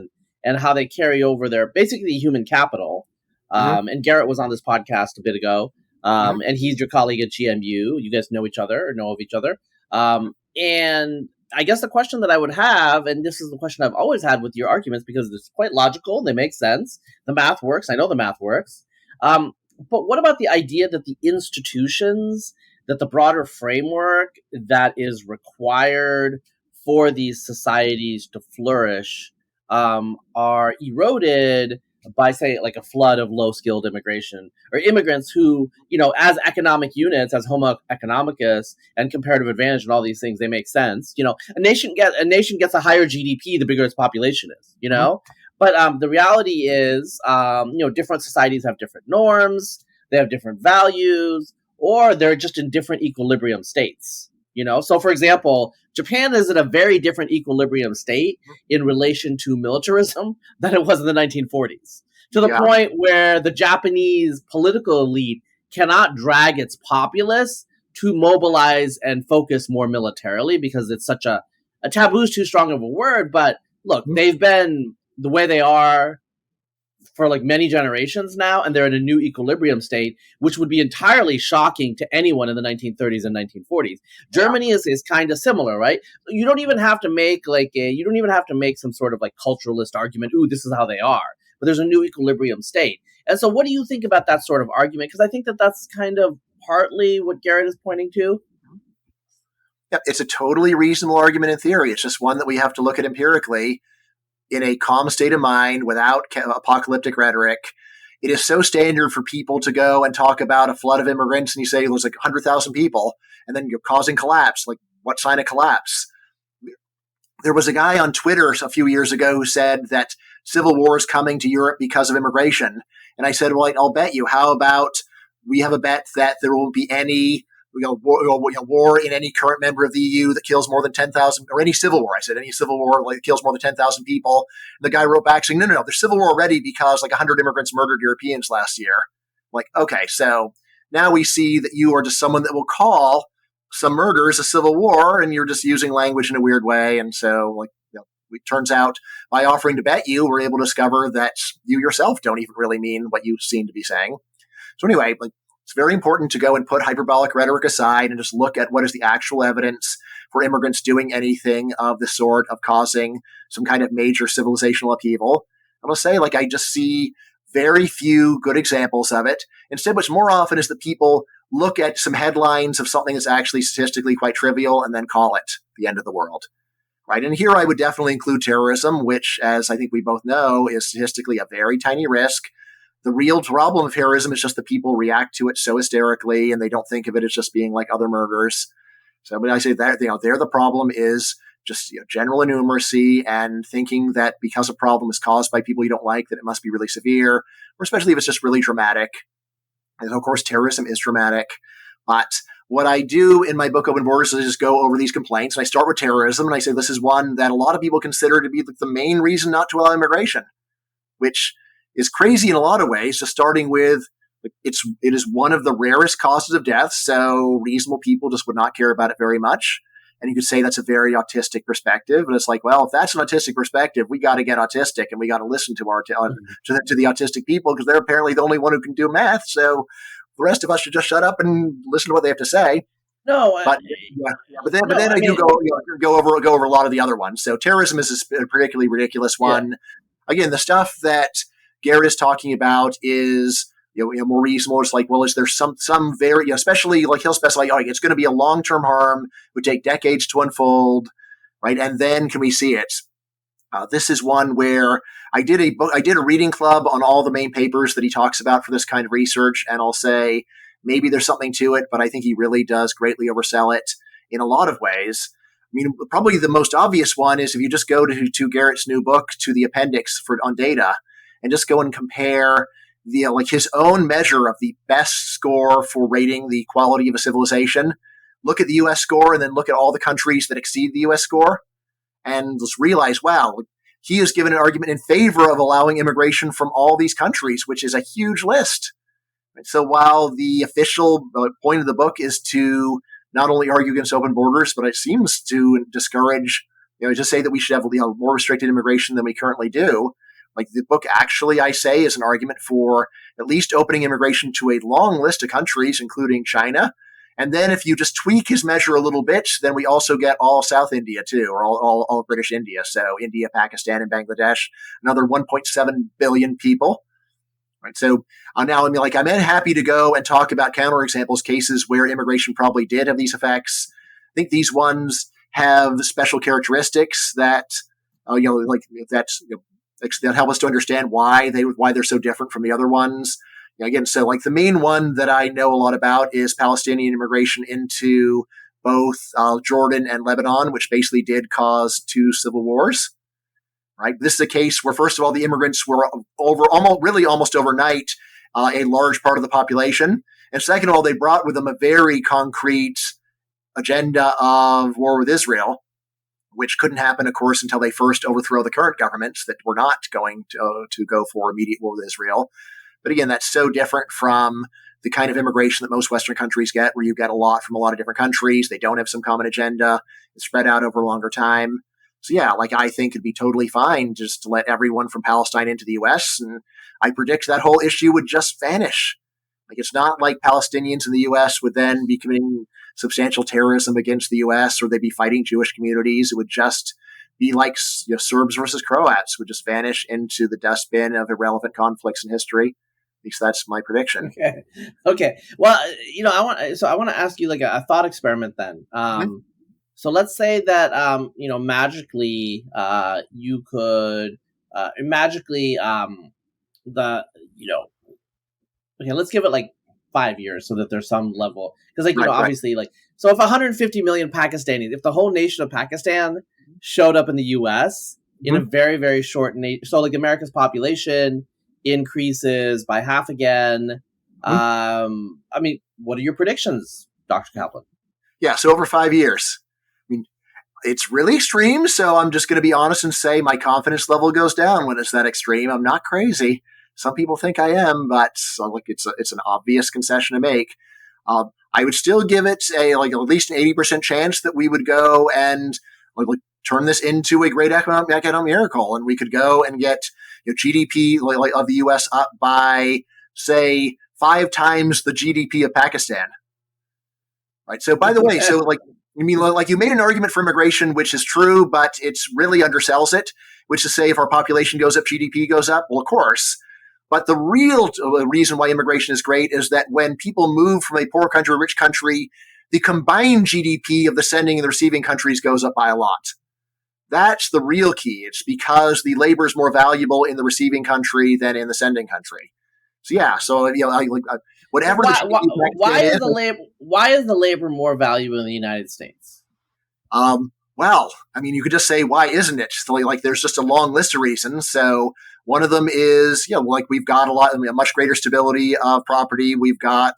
and how they carry over their basically human capital. And Garrett was on this podcast a bit ago. And he's your colleague at GMU. You guys know each other or know of each other. And I guess the question that I would have, and this is the question I've always had with your arguments, because it's quite logical, they make sense, the math works, I know the math works. But what about the idea that the institutions, that the broader framework that is required for these societies to flourish are eroded by, say, a flood of low-skilled immigration, or immigrants who, as economic units, as Homo economicus and comparative advantage and all these things, they make sense. A nation gets a higher GDP the bigger its population is. But the reality is, different societies have different norms, they have different values, or they're just in different equilibrium states. So for example, Japan is in a very different equilibrium state in relation to militarism than it was in the 1940s. to the Yeah. point where the Japanese political elite cannot drag its populace to mobilize and focus more militarily because it's such a taboo is too strong of a word. But look, they've been the way they are for like many generations now, and they're in a new equilibrium state, which would be entirely shocking to anyone in the 1930s and 1940s. Germany is kind of similar, right? You don't even have to make some sort of like culturalist argument. Ooh, this is how they are. But there's a new equilibrium state. And so what do you think about that sort of argument? Because I think that that's kind of partly what Garrett is pointing to. Yeah, it's a totally reasonable argument in theory. It's just one that we have to look at empirically in a calm state of mind without apocalyptic rhetoric. It is so standard for people to go and talk about a flood of immigrants and you say there's like 100,000 people and then you're causing collapse. Like, what sign of collapse? There was a guy on Twitter a few years ago who said that civil war is coming to Europe because of immigration. And I said, well, I'll bet you. How about we have a bet that there won't be any war in any current member of the EU that kills more than 10,000, or any civil war. I said any civil war like kills more than 10,000 people. And the guy wrote back saying, no, there's civil war already because like 100 immigrants murdered Europeans last year. Like, okay, so now we see that you are just someone that will call some murders a civil war, and you're just using language in a weird way. And so, like, it turns out by offering to bet you, we're able to discover that you yourself don't even really mean what you seem to be saying. So anyway, like, it's very important to go and put hyperbolic rhetoric aside and just look at what is the actual evidence for immigrants doing anything of the sort of causing some kind of major civilizational upheaval. I'm going to say, like, I just see very few good examples of it. Instead, what's more often is that people look at some headlines of something that's actually statistically quite trivial and then call it the end of the world. Right? And here I would definitely include terrorism, which, as I think we both know, is statistically a very tiny risk. The real problem of terrorism is just that people react to it so hysterically and they don't think of it as just being like other murders. So when I say that, there the problem is just general innumeracy and thinking that because a problem is caused by people you don't like, that it must be really severe, or especially if it's just really dramatic. And of course, terrorism is dramatic. But what I do in my book, Open Borders, is just go over these complaints. And I start with terrorism. And I say this is one that a lot of people consider to be the main reason not to allow immigration, which is crazy in a lot of ways, just starting with it is one of the rarest causes of death. So reasonable people just would not care about it very much. And you could say that's a very autistic perspective. But it's like, well, if that's an autistic perspective, we got to get autistic and we got to listen to to the autistic people because they're apparently the only one who can do math. So the rest of us should just shut up and listen to what they have to say. No, but then I do go over a lot of the other ones. So terrorism is a particularly ridiculous one. Yeah. Again, the stuff that Garrett is talking about is more reasonable. It's like, well, is there some very, especially like he'll specify, it's going to be a long-term harm, would take decades to unfold, right? And then can we see it? This is one where I did a reading club on all the main papers that he talks about for this kind of research, and I'll say maybe there's something to it, but I think he really does greatly oversell it in a lot of ways. I mean, probably the most obvious one is if you just go to Garrett's new book, to the appendix on data, and just go and compare his own measure of the best score for rating the quality of a civilization. Look at the U.S. score and then look at all the countries that exceed the U.S. score, and just realize, wow, he has given an argument in favor of allowing immigration from all these countries, which is a huge list. So while the official point of the book is to not only argue against open borders, but it seems to discourage, just say that we should have more restricted immigration than we currently do. Like the book actually, I say, is an argument for at least opening immigration to a long list of countries, including China. And then if you just tweak his measure a little bit, then we also get all South India too, or all British India. So India, Pakistan, and Bangladesh, another 1.7 billion people. Right. So now I'm happy to go and talk about counterexamples, cases where immigration probably did have these effects. I think these ones have special characteristics that, that help us to understand why they're so different from the other ones. Again, so like the main one that I know a lot about is Palestinian immigration into both Jordan and Lebanon, which basically did cause 2 civil wars. Right. This is a case where, first of all, the immigrants were almost overnight a large part of the population, and second of all, they brought with them a very concrete agenda of war with Israel. which couldn't happen, of course, until they first overthrow the current governments that were not going to go for immediate war with Israel. But again, that's so different from the kind of immigration that most Western countries get, where you get a lot from a lot of different countries. They don't have some common agenda. It's spread out over a longer time. So yeah, I think it'd be totally fine just to let everyone from Palestine into the U.S. And I predict that whole issue would just vanish. It's not like Palestinians in the U.S. would then be committing substantial terrorism against the U.S. or they'd be fighting Jewish communities. It would just be like Serbs versus Croats would just vanish into the dustbin of irrelevant conflicts in history. At least that's my prediction. Okay. Well, I want to ask you a thought experiment then. So let's say that magically you could magically okay, let's give it 5 years so that there's some level, because obviously so if 150 million Pakistanis, if the whole nation of Pakistan showed up in the U.S. in a very, very short so America's population increases by half again. I mean, what are your predictions, Dr. Caplan? Yeah, so over 5 years. I mean, it's really extreme, so I'm just going to be honest and say my confidence level goes down when it's that extreme. I'm not crazy. Some people think I am, but it's an obvious concession to make. I would still give it at least an 80% chance that we would go and turn this into a great economic miracle, and we could go and get GDP of the U.S. up by, say, 5 times the GDP of Pakistan. Right. So, by the way, you made an argument for immigration, which is true, but it's really undersells it. Which is, say, if our population goes up, GDP goes up. Well, of course. But the real reason why immigration is great is that when people move from a poor country to a rich country, the combined GDP of the sending and the receiving countries goes up by a lot. That's the real key. It's because the labor is more valuable in the receiving country than in the sending country. So yeah, whatever. Why is the labor more valuable in the United States? Well, I mean, you could just say, why isn't it? So, there's just a long list of reasons. So one of them is, we've got a much greater stability of property. We've got,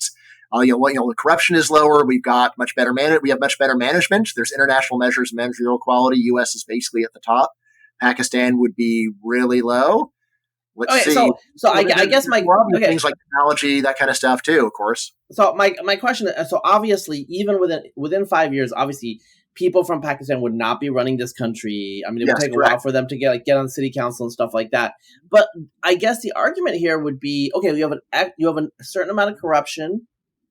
the corruption is lower. We've got much better we have much better management. There's international measures of managerial quality. U.S. is basically at the top. Pakistan would be really low. Let's see. So I guess things like technology, that kind of stuff too, of course. So my question is, so obviously, even within 5 years, obviously, people from Pakistan would not be running this country. I mean, it would take a while for them to get on the city council and stuff like that. But I guess the argument here would be, okay, you have a certain amount of corruption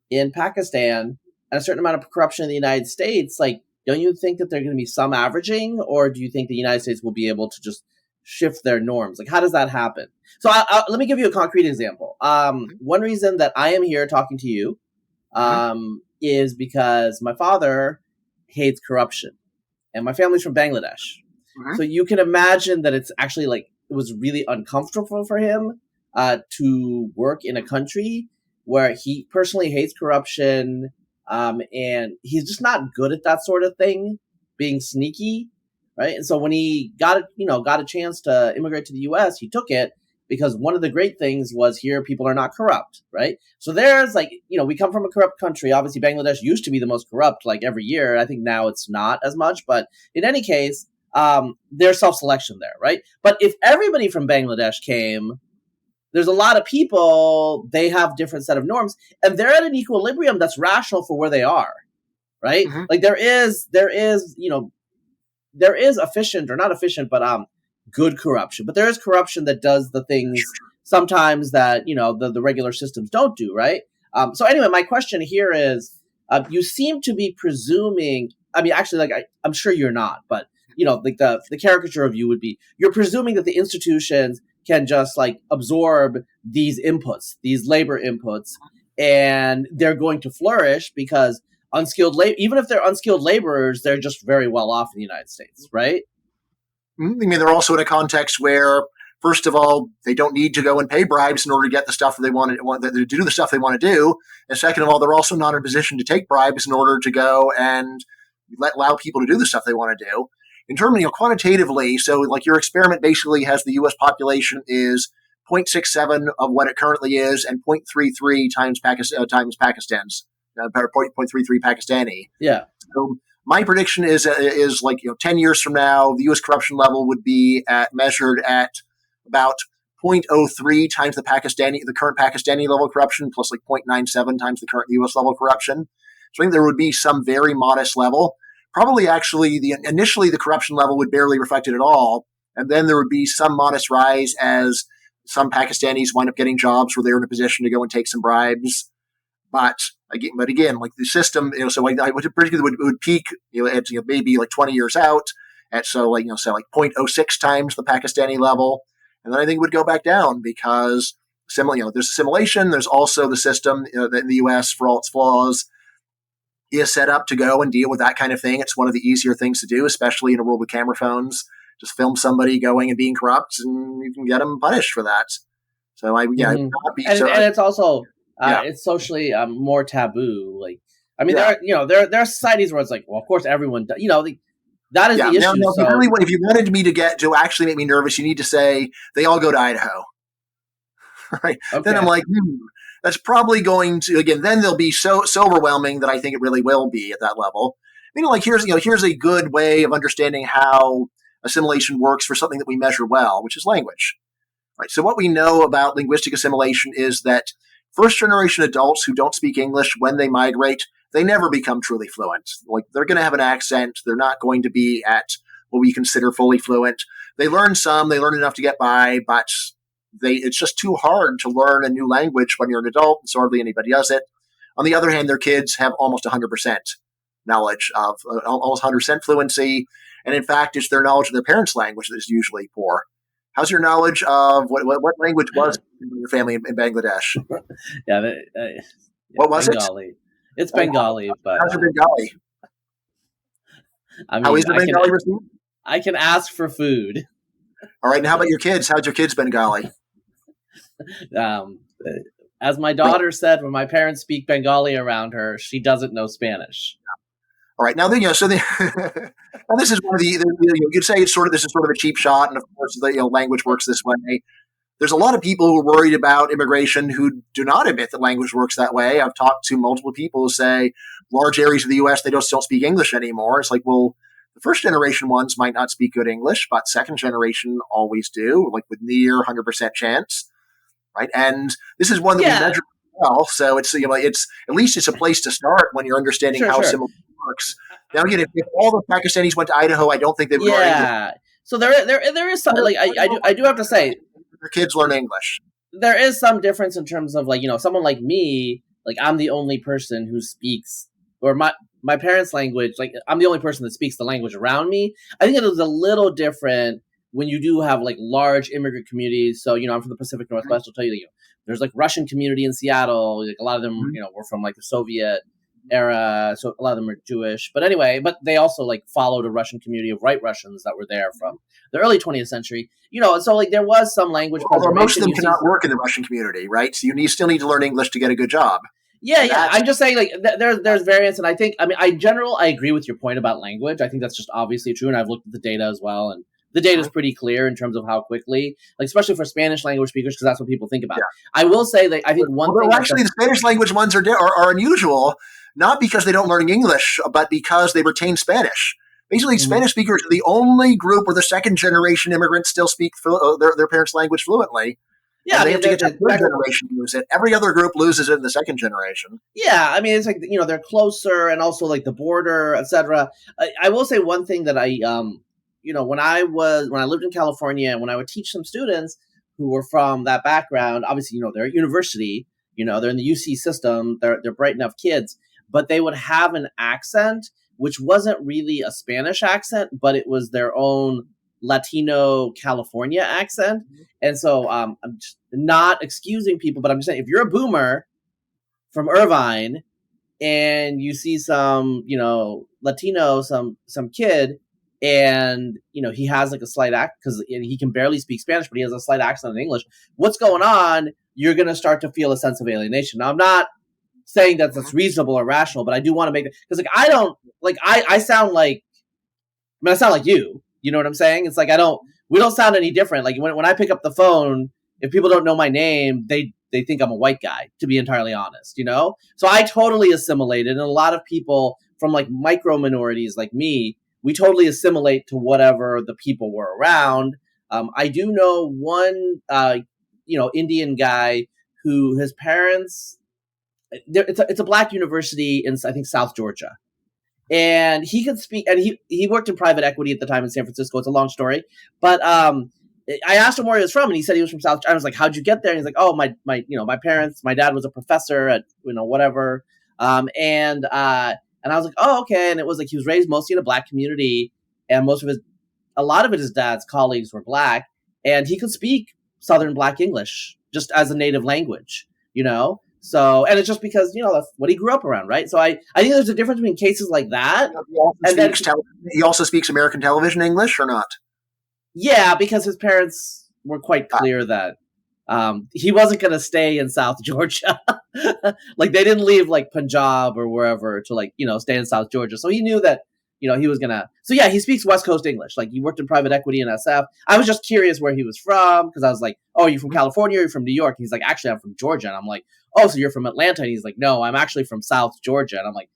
in Pakistan and a certain amount of corruption in the United States. Don't you think that there's going to be some averaging, or do you think the United States will be able to just shift their norms? How does that happen? So let me give you a concrete example. One reason that I am here talking to you is because my father hates corruption, and my family's from Bangladesh. So you can imagine that it's actually it was really uncomfortable for him to work in a country where he personally hates corruption, and he's just not good at that sort of thing, being sneaky, right? And so when he got a chance to immigrate to the U.S., he took it because one of the great things was here people are not corrupt, right? So there's we come from a corrupt country. Obviously, Bangladesh used to be the most corrupt every year. I think now it's not as much, but in any case, there's self-selection there, right? But if everybody from Bangladesh came, there's a lot of people, they have different set of norms, and they're at an equilibrium that's rational for where they are, right? There is efficient, or not efficient, but good corruption. But there is corruption that does the things sometimes that, the regular systems don't do, right? So anyway, my question here is, you seem to be presuming, I mean, actually, I'm sure you're not, but, the caricature of you would be, you're presuming that the institutions can just absorb these inputs, these labor inputs, and they're going to flourish because unskilled labor, even if they're unskilled laborers, they're just very well off in the United States, right? I mean, they're also in a context where, first of all, they don't need to go and pay bribes in order to get the stuff that they want to do the stuff they want to do. And second of all, they're also not in a position to take bribes in order to go and allow people to do the stuff they want to do. In terms of quantitatively, so your experiment basically has the U.S. population is 0.67 of what it currently is, and 0.33 times Pakistan's 0.33 Pakistani. Yeah. So My prediction is like 10 years from now, the U.S. corruption level would be measured at about 0.03 times the current Pakistani level of corruption, plus like 0.97 times the current U.S. level of corruption. So I think there would be some very modest level. Probably actually initially the corruption level would barely reflect it at all, and then there would be some modest rise as some Pakistanis wind up getting jobs where they're in a position to go and take some bribes. But again, like the system, so I particularly would peak, at maybe like 20 years out, at so like 0.06 times the Pakistani level, and then I think it would go back down because there's assimilation. There's also the system that in the U.S. for all its flaws is set up to go and deal with that kind of thing. It's one of the easier things to do, especially in a world with camera phones. Just film somebody going and being corrupt, and you can get them punished for that. So and it's also it's socially more taboo. Like, I mean, there are societies where it's like, well, of course, everyone does. That is the issue. Now, if you wanted me to actually make me nervous, you need to say they all go to Idaho, right? Okay. Then I'm like, that's probably going to, again, then they'll be so overwhelming that I think it really will be at that level. Here's a good way of understanding how assimilation works for something that we measure well, which is language. Right. So what we know about linguistic assimilation is that first-generation adults who don't speak English, when they migrate, they never become truly fluent. Like, they're going to have an accent. They're not going to be at what we consider fully fluent. They learn enough to get by, but it's just too hard to learn a new language when you're an adult, and so hardly anybody does it. On the other hand, their kids have almost 100% knowledge of almost 100% fluency, and in fact, it's their knowledge of their parents' language that is usually poor. How's your knowledge of what language was in your family in Bangladesh? What was Bengali. It's Bengali, but how's your Bengali? I mean, how is the Bengali received? I can ask for food. All right, and how about your kids? How's your kids Bengali? As my daughter said, when my parents speak Bengali around her, she doesn't know Spanish. All right, now then, now this is one of the you could say this is sort of a cheap shot, and of course the language works this way. There's a lot of people who are worried about immigration who do not admit that language works that way. I've talked to multiple people who say large areas of the U.S. they don't speak English anymore. It's like, well, the first generation ones might not speak good English, but second generation always do, like with near 100% chance, right? And this is one that we measure well. So it's it's at least it's a place to start when you're understanding how assimilation works. Now again, if all the Pakistanis went to Idaho, I don't think they would learn English. So there is something like I do have to say, their kids learn English. There is some difference in terms of someone like me, like I'm the only person who speaks, or my parents' language, like I'm the only person that speaks the language around me. I think it is a little different when you do have like large immigrant communities. So, I'm from the Pacific Northwest. I'll tell you, there's like Russian community in Seattle. Like a lot of them, were from like the Soviet era. So a lot of them are Jewish, but they also like followed a Russian community of white Russians that were there from the early 20th century, and so like there was some language preservation. Most of them cannot work in the Russian community, right? So you still need to learn English to get a good job. Yeah. I'm just saying, like, there's variance, and I think, I agree with your point about language. I think that's just obviously true, and I've looked at the data as well, and the data is pretty clear in terms of how quickly, like, especially for Spanish language speakers, because that's what people think about. Yeah. I will say that I think the Spanish language ones are unusual, not because they don't learn English, but because they retain Spanish. Basically, Spanish speakers are the only group where the second generation immigrants still speak their parents' language fluently. Yeah, and they have to get to the third generation to use it. Every other group loses it in the second generation. Yeah, it's like, they're closer, and also like the border, etc. I will say one thing that I, when I lived in California, and when I would teach some students who were from that background, obviously, they're at university, they're in the UC system, they're bright enough kids, but they would have an accent which wasn't really a Spanish accent, but it was their own Latino California accent. And so I'm just not excusing people, but I'm just saying, if you're a boomer from Irvine and you see some, Latino, some kid, and, he has like a slight accent because he can barely speak Spanish, but he has a slight accent in English. What's going on? You're going to start to feel a sense of alienation. Now, I'm not saying that that's reasonable or rational, but I do want to make it, because like, I don't like, I sound like, I sound like you. You know what I'm saying? It's like, we don't sound any different. Like when I pick up the phone, if people don't know my name, they think I'm a white guy, to be entirely honest, So I totally assimilated. And a lot of people from like micro minorities like me, we totally assimilate to whatever the people were around. I do know one, Indian guy who his parents, it's a black university in, I think, South Georgia. And he could speak, and he worked in private equity at the time in San Francisco. It's a long story. But I asked him where he was from, and he said he was from South. I was like, "How'd you get there?" And he's like, "Oh, my parents. My dad was a professor at whatever." And I was like, "Oh, okay." And it was like he was raised mostly in a black community, and a lot of his dad's colleagues were black, and he could speak Southern Black English just as a native language, So, and it's just because, that's what he grew up around, right? So I think there's a difference between cases like that. He also speaks American television English or not? Yeah, because his parents were quite clear that he wasn't going to stay in South Georgia. Like they didn't leave like Punjab or wherever to stay in South Georgia. So he knew that, he was going to. So yeah, he speaks West Coast English. Like he worked in private equity in SF. I was just curious where he was from because I was like, "Oh, are you from California or are you from New York?" And he's like, "Actually, I'm from Georgia." And I'm like, "Oh, so you're from Atlanta?" And he's like, "No, I'm actually from South Georgia." And I'm like,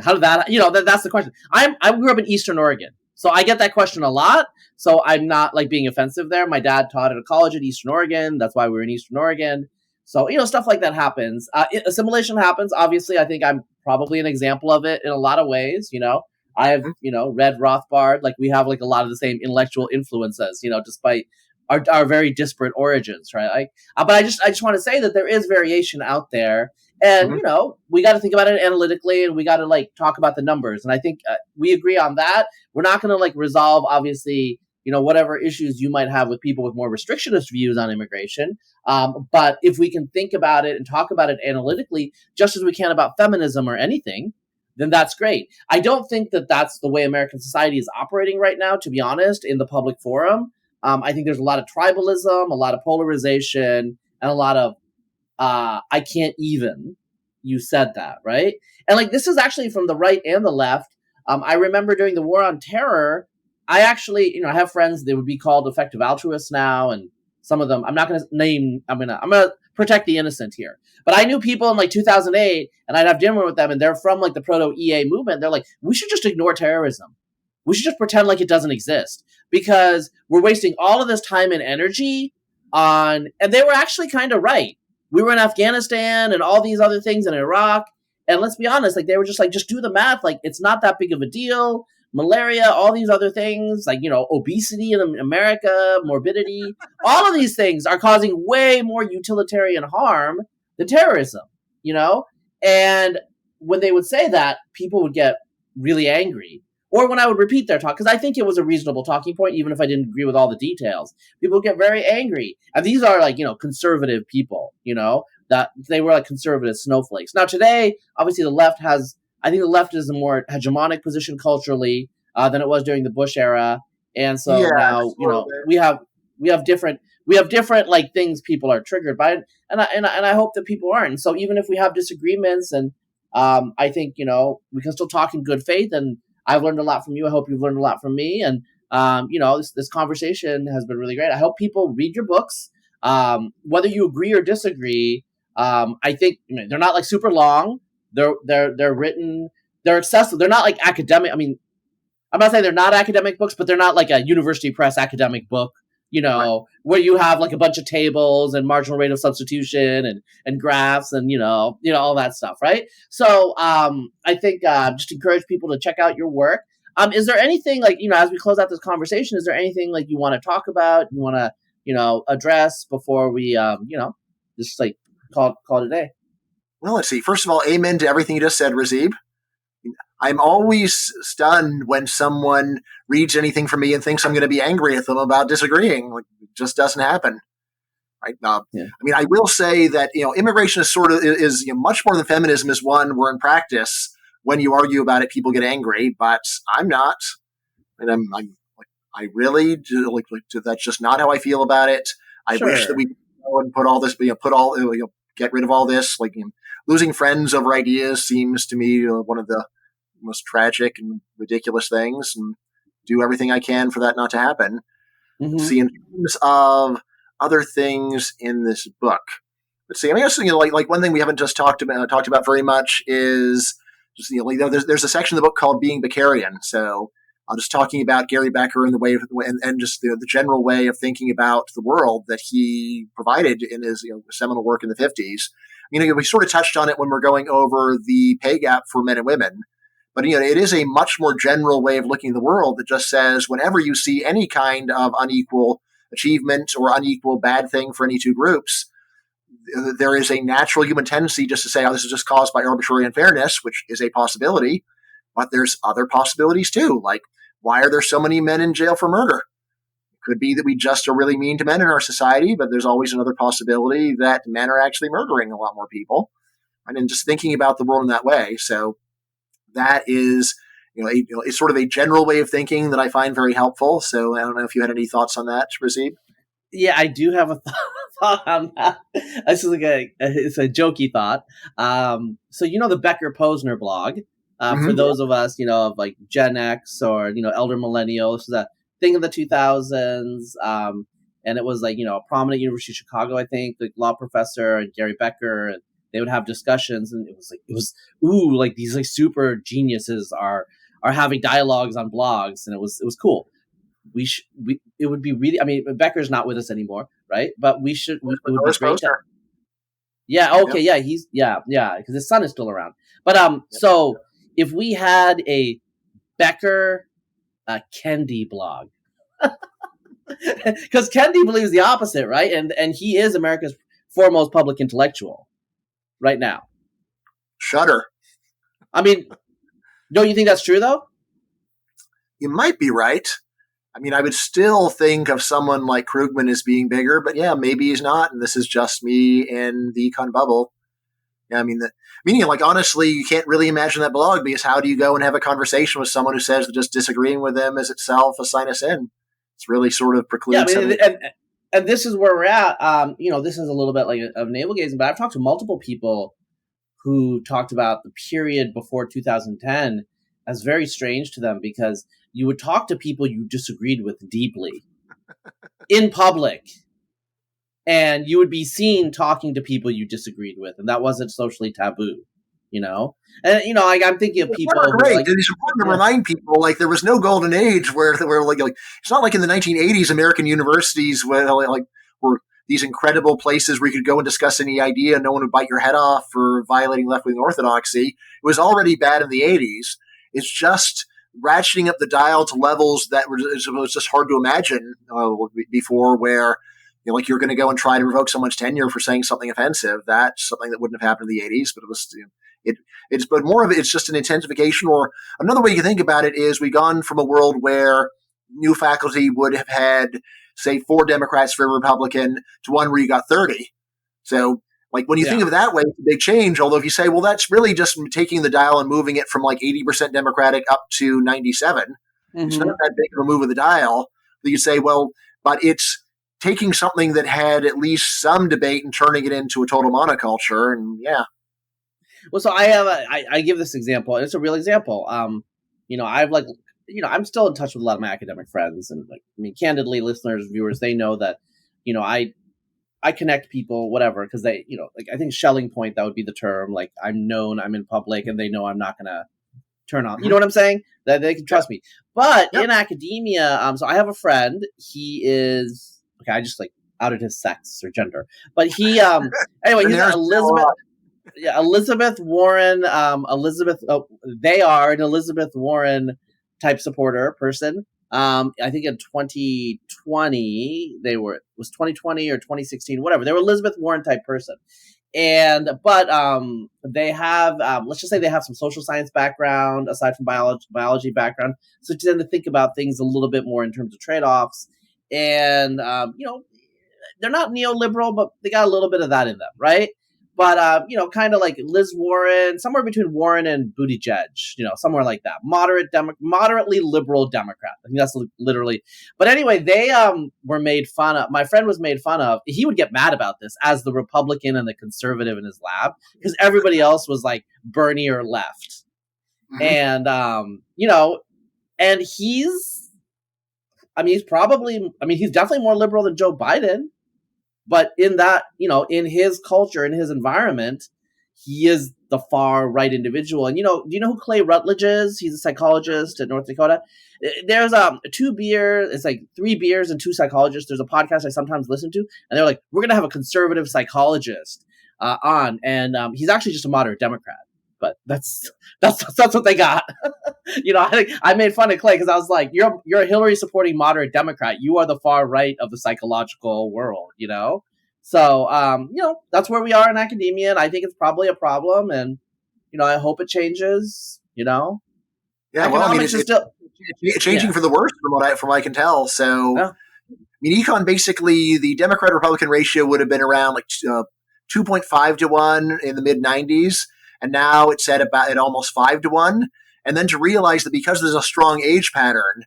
"How did that?" That's the question. I grew up in Eastern Oregon, so I get that question a lot. So I'm not like being offensive there. My dad taught at a college at Eastern Oregon. That's why we're in Eastern Oregon. So stuff like that happens. Assimilation happens. Obviously, I think I'm probably an example of it in a lot of ways. I have read Rothbard. Like we have like a lot of the same intellectual influences. Despite our very disparate origins, right? But I just want to say that there is variation out there, and we got to think about it analytically, and we got to like talk about the numbers. And I think we agree on that. We're not going to like resolve, obviously, whatever issues you might have with people with more restrictionist views on immigration. But if we can think about it and talk about it analytically, just as we can about feminism or anything, then that's great. I don't think that that's the way American society is operating right now, to be honest, in the public forum. I think there's a lot of tribalism, a lot of polarization, and a lot of, I can't even, you said that, right? And like, this is actually from the right and the left. I remember during the War on Terror, I actually, I have friends, they would be called effective altruists now. And some of them, I'm not going to name, I'm going to protect the innocent here. But I knew people in like 2008 and I'd have dinner with them and they're from like the proto-EA movement. They're like, we should just ignore terrorism. We should just pretend like it doesn't exist because we're wasting all of this time and energy on, and they were actually kind of right. We were in Afghanistan and all these other things in Iraq. And let's be honest, like they were just like, just do the math. Like it's not that big of a deal. Malaria, all these other things, like, obesity in America, morbidity, all of these things are causing way more utilitarian harm than terrorism, And when they would say that, people would get really angry. Or when I would repeat their talk, because I think it was a reasonable talking point, even if I didn't agree with all the details, people would get very angry. And these are like, conservative people, that they were like conservative snowflakes. Now today, obviously I think the left is a more hegemonic position culturally than it was during the Bush era, and so now we have different like things people are triggered by, and I hope that people aren't. And so even if we have disagreements, and I think we can still talk in good faith. And I've learned a lot from you. I hope you've learned a lot from me. And this conversation has been really great. I hope people read your books, whether you agree or disagree. I think they're not like super long. They're written, they're accessible. They're not like academic. I mean, I'm not saying they're not academic books, but they're not like a university press academic book, right, where you have like a bunch of tables and marginal rate of substitution and graphs and, all that stuff. Right. So I think just encourage people to check out your work. Is there anything like, as we close out this conversation, is there anything like you want to talk about, you want to, address before we, just like call it a day? Well, let's see. First of all, amen to everything you just said, Razib. I'm always stunned when someone reads anything from me and thinks I'm going to be angry at them about disagreeing. Like, it just doesn't happen. Right? Yeah. I mean, I will say that immigration is much more than feminism is one where in practice, when you argue about it, people get angry. But I'm not, and I really do, that's just not how I feel about it. I wish that we could go and put all this, get rid of all this. Losing friends over ideas seems to me one of the most tragic and ridiculous things, and do everything I can for that not to happen. Mm-hmm. See, in terms of other things in this book, let's see. I guess like one thing we haven't just talked about very much is just, there's a section of the book called Being Beckerian. So I'm just talking about Gary Becker and the way of, and just the general way of thinking about the world that he provided in his seminal work in the 50s. We sort of touched on it when we're going over the pay gap for men and women. But it is a much more general way of looking at the world that just says whenever you see any kind of unequal achievement or unequal bad thing for any two groups, there is a natural human tendency just to say, oh, this is just caused by arbitrary unfairness, which is a possibility. But there's other possibilities too, like why are there so many men in jail for murder? It could be that we just are really mean to men in our society, but there's always another possibility that men are actually murdering a lot more people. And then just thinking about the world in that way. So that is, it's sort of a general way of thinking that I find very helpful. So I don't know if you had any thoughts on that, Razib. Yeah, I do have a thought on that. This is it's a jokey thought. So the Becker Posner blog. For those of us, of like Gen X or, elder millennials, this was a thing in the 2000s. And it was like, a prominent University of Chicago, I think, the law professor and Gary Becker, and they would have discussions. And it was like these like super geniuses are having dialogues on blogs. And it was cool. It would be really, Becker's not with us anymore, right? But it would be great to, yeah. Okay. Yep. Yeah. Because his son is still around. But, so if we had a Becker Kendi blog, because Kendi believes the opposite, right? And he is America's foremost public intellectual right now. Shudder. Don't you think that's true though? You might be right. I would still think of someone like Krugman as being bigger, but yeah, maybe he's not. And this is just me in the econ bubble. Yeah, honestly, you can't really imagine that blog, because how do you go and have a conversation with someone who says that just disagreeing with them is itself a sign of sin? It's really sort of precludes. Yeah, and this is where we're at. This is a little bit like of navel gazing, but I've talked to multiple people who talked about the period before 2010 as very strange to them, because you would talk to people you disagreed with deeply in public. And you would be seen talking to people you disagreed with, and that wasn't socially taboo, And I'm thinking of people. Great. It's important to remind people, like, there was no golden age where like it's not like in the 1980s American universities were these incredible places where you could go and discuss any idea and no one would bite your head off for violating left-wing orthodoxy. It was already bad in the 80s. It's just ratcheting up the dial to levels that was just hard to imagine before, where you're going to go and try to revoke someone's tenure for saying something offensive. That's something that wouldn't have happened in the 80s, but it was, but more of it's just an intensification. Or another way you can think about it is we've gone from a world where new faculty would have had, say, 4 Democrats for a Republican to one where you got 30. So when you think of it that way, it's a big change. Although if you say, well, that's really just taking the dial and moving it from 80% Democratic up to 97. It's not that big of a move of the dial. You say, well, but it's taking something that had at least some debate and turning it into a total monoculture. And well, so I give this example, and it's a real example. I'm still in touch with a lot of my academic friends, and candidly, listeners, viewers, they know that, I connect people, whatever, because they, I think Schelling point, that would be the term. Like, I'm known, I'm in public, and they know I'm not going to turn on. You know what I'm saying? That they can trust me. But in academia, so I have a friend. He is. Okay, I just outed his sex or gender, but he anyway, he's Elizabeth. Yeah, Elizabeth Warren. They are an Elizabeth Warren type supporter person. I think in 2020 was 2020 or 2016, whatever. They were Elizabeth Warren type person, but they have let's just say they have some social science background aside from biology background, so to tend to think about things a little bit more in terms of trade-offs. And, they're not neoliberal, but they got a little bit of that in them, right? But, kind of like Liz Warren, somewhere between Warren and Buttigieg, somewhere like that. Moderately liberal Democrat. I think that's literally. But anyway, they were made fun of. My friend was made fun of. He would get mad about this as the Republican and the conservative in his lab, because everybody else was like Bernie or left. And, and he's definitely more liberal than Joe Biden, but in that, in his culture, in his environment, he is the far right individual. And, do you know who Clay Rutledge is? He's a psychologist at North Dakota. There's 2 beers. It's like 3 beers and 2 psychologists. There's a podcast I sometimes listen to, and they're like, we're going to have a conservative psychologist on. And he's actually just a moderate Democrat. But that's what they got. I made fun of Clay because I was like, you're a Hillary supporting moderate Democrat. You are the far right of the psychological world, So, that's where we are in academia, and I think it's probably a problem, and, I hope it changes, Yeah, economics is still changing for the worse from what I can tell. So, yeah. Econ, basically, the Democrat-Republican ratio would have been around like 2.5 to 1 in the mid-90s, and now it's at almost 5 to 1. And then to realize that because there's a strong age pattern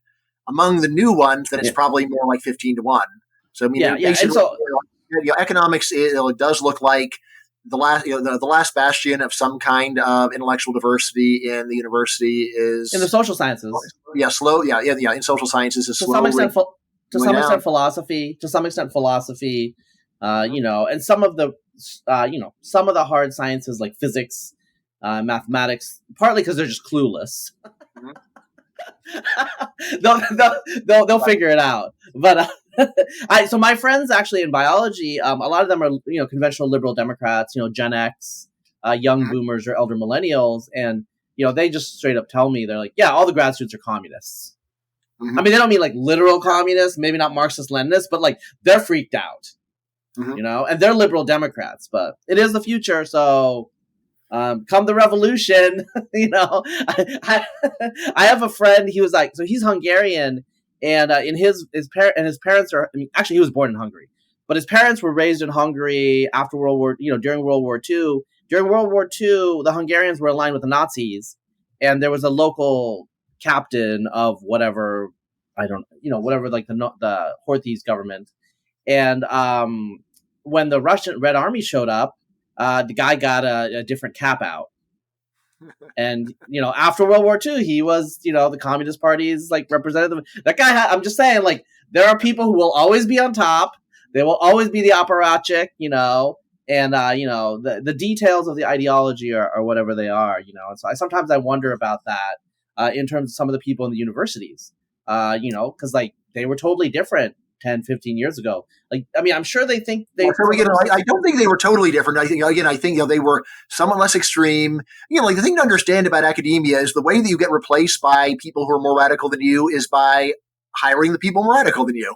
among the new ones, that it's probably more like 15 to 1. So, economics it does look like the last bastion of some kind of intellectual diversity in the university is in the social sciences. In social sciences is to some extent philosophy. To some extent, philosophy. And some of the hard sciences like physics, mathematics, partly because they're just clueless. They'll figure it out, but. So my friends actually in biology, a lot of them are, conventional liberal Democrats, Gen X, young boomers or elder millennials. And, they just straight up tell me, they're like, yeah, all the grad students are communists. Mm-hmm. I mean, they don't mean like literal communists, maybe not Marxist Leninists, but like they're freaked out, and they're liberal Democrats, but it is the future. So come the revolution, I have a friend, he was like, so he's Hungarian. And his parents are. Actually, he was born in Hungary, but his parents were raised in Hungary after World War. During World War II. During World War II, the Hungarians were aligned with the Nazis, and there was a local captain of whatever whatever, like the Horthy's government. And when the Russian Red Army showed up, the guy got a different cap out. And, after World War II, he was, the Communist Party's like representative. That guy, I'm just saying, like, there are people who will always be on top. They will always be the apparatchik, and, the details of the ideology are whatever they are, And so sometimes I wonder about that in terms of some of the people in the universities, because like they were totally different 10, 15 years ago. Like, I'm sure they think they. I don't think they were totally different. I think they were somewhat less extreme. Like the thing to understand about academia is the way that you get replaced by people who are more radical than you is by hiring the people more radical than you.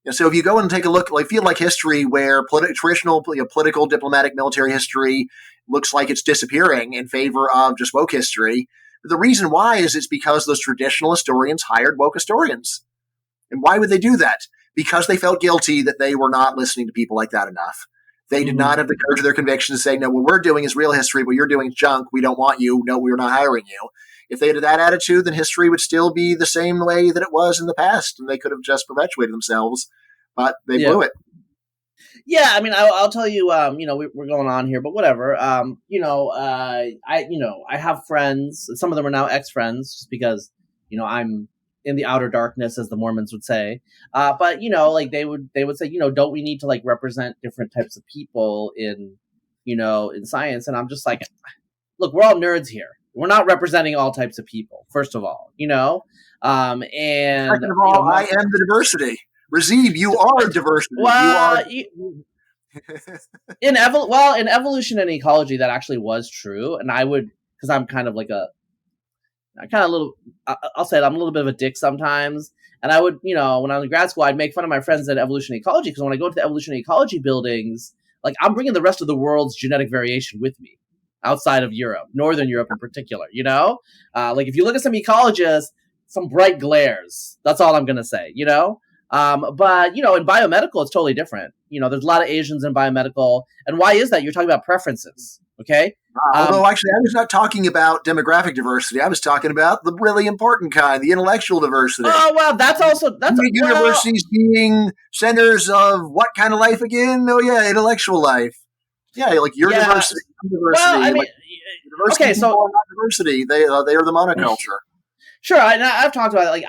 So if you go and take a look, like field like history, where traditional political, diplomatic, military history looks like it's disappearing in favor of just woke history. But the reason why is it's because those traditional historians hired woke historians. And why would they do that? Because they felt guilty that they were not listening to people like that enough. They did not have the courage of their convictions to say, no, what we're doing is real history. What you're doing is junk. We don't want you. No, we're not hiring you. If they had that attitude, then history would still be the same way that it was in the past. And they could have just perpetuated themselves. But they blew it. Yeah, I'll tell you, we're going on here, but whatever. I have friends. Some of them are now ex-friends just because, I'm in the outer darkness, as the Mormons would say. But, like they would say, don't we need to like represent different types of people in science? And I'm just like, look, we're all nerds here. We're not representing all types of people, first of all, and second of all, I am the diversity. Razib, you are diversity. Well, in evolution and ecology, that actually was true. And I would, because I'm kind of like I'll say it, I'm a little bit of a dick sometimes. And I would, when I was in grad school, I'd make fun of my friends in evolution and ecology, because when I go to the evolution and ecology buildings, like I'm bringing the rest of the world's genetic variation with me outside of Europe, Northern Europe in particular, like if you look at some ecologists, some bright glares, that's all I'm going to say, But, in biomedical, it's totally different. There's a lot of Asians in biomedical. And why is that? You're talking about preferences. Okay. Although actually, I was not talking about demographic diversity. I was talking about the really important kind, the intellectual diversity. Oh, well, that's universities being centers of what kind of life again? Oh, yeah, intellectual life. Yeah, like your diversity. Well, diversity. Okay, so diversity. They are the monoculture. Sure, I've talked about it. Like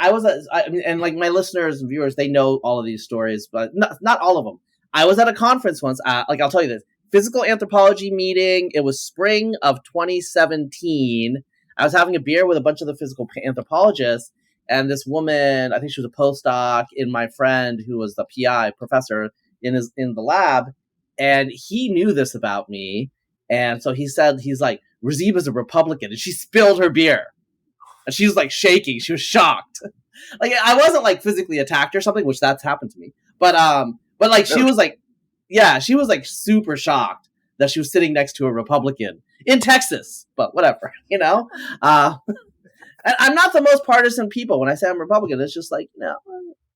and like my listeners and viewers, they know all of these stories, but not all of them. I was at a conference once. I'll tell you this: physical anthropology meeting. It was spring of 2017. I was having a beer with a bunch of the physical anthropologists, and this woman, I think she was a postdoc, in my friend who was the PI professor in the lab, and he knew this about me, and so he's like, Razib is a Republican, and she spilled her beer, and she was like shaking. She was shocked. Like, I wasn't like physically attacked or something, which that's happened to me, but like she was like, yeah, she was like super shocked that she was sitting next to a Republican in Texas, but whatever, you know. And I'm not the most partisan people. When I say I'm Republican, it's just like,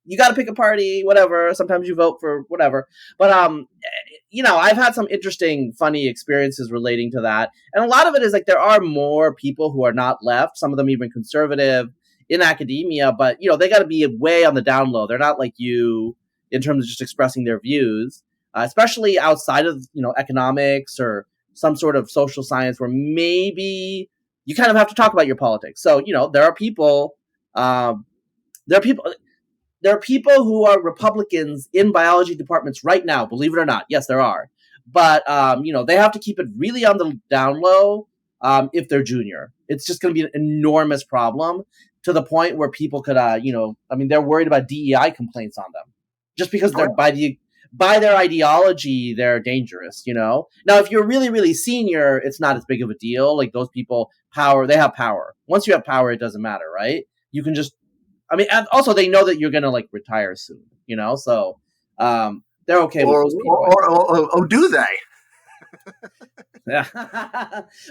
you got to pick a party, whatever. Sometimes you vote for whatever. But, I've had some interesting, funny experiences relating to that. And a lot of it is like there are more people who are not left, some of them even conservative in academia, but, they got to be way on the down low. They're not like you in terms of just expressing their views, especially outside of, economics or some sort of social science where maybe you kind of have to talk about your politics. So, there are people who are Republicans in biology departments right now, believe it or not. Yes, there are. But, they have to keep it really on the down low if they're junior. It's just going to be an enormous problem to the point where people could, they're worried about DEI complaints on them just because they're by their ideology, they're dangerous, Now, if you're really, really senior, it's not as big of a deal. Like those people, they have power. Once you have power, it doesn't matter, right? You can just, and also they know that you're going to like retire soon, So they're okay with those people. Or do they? Yeah.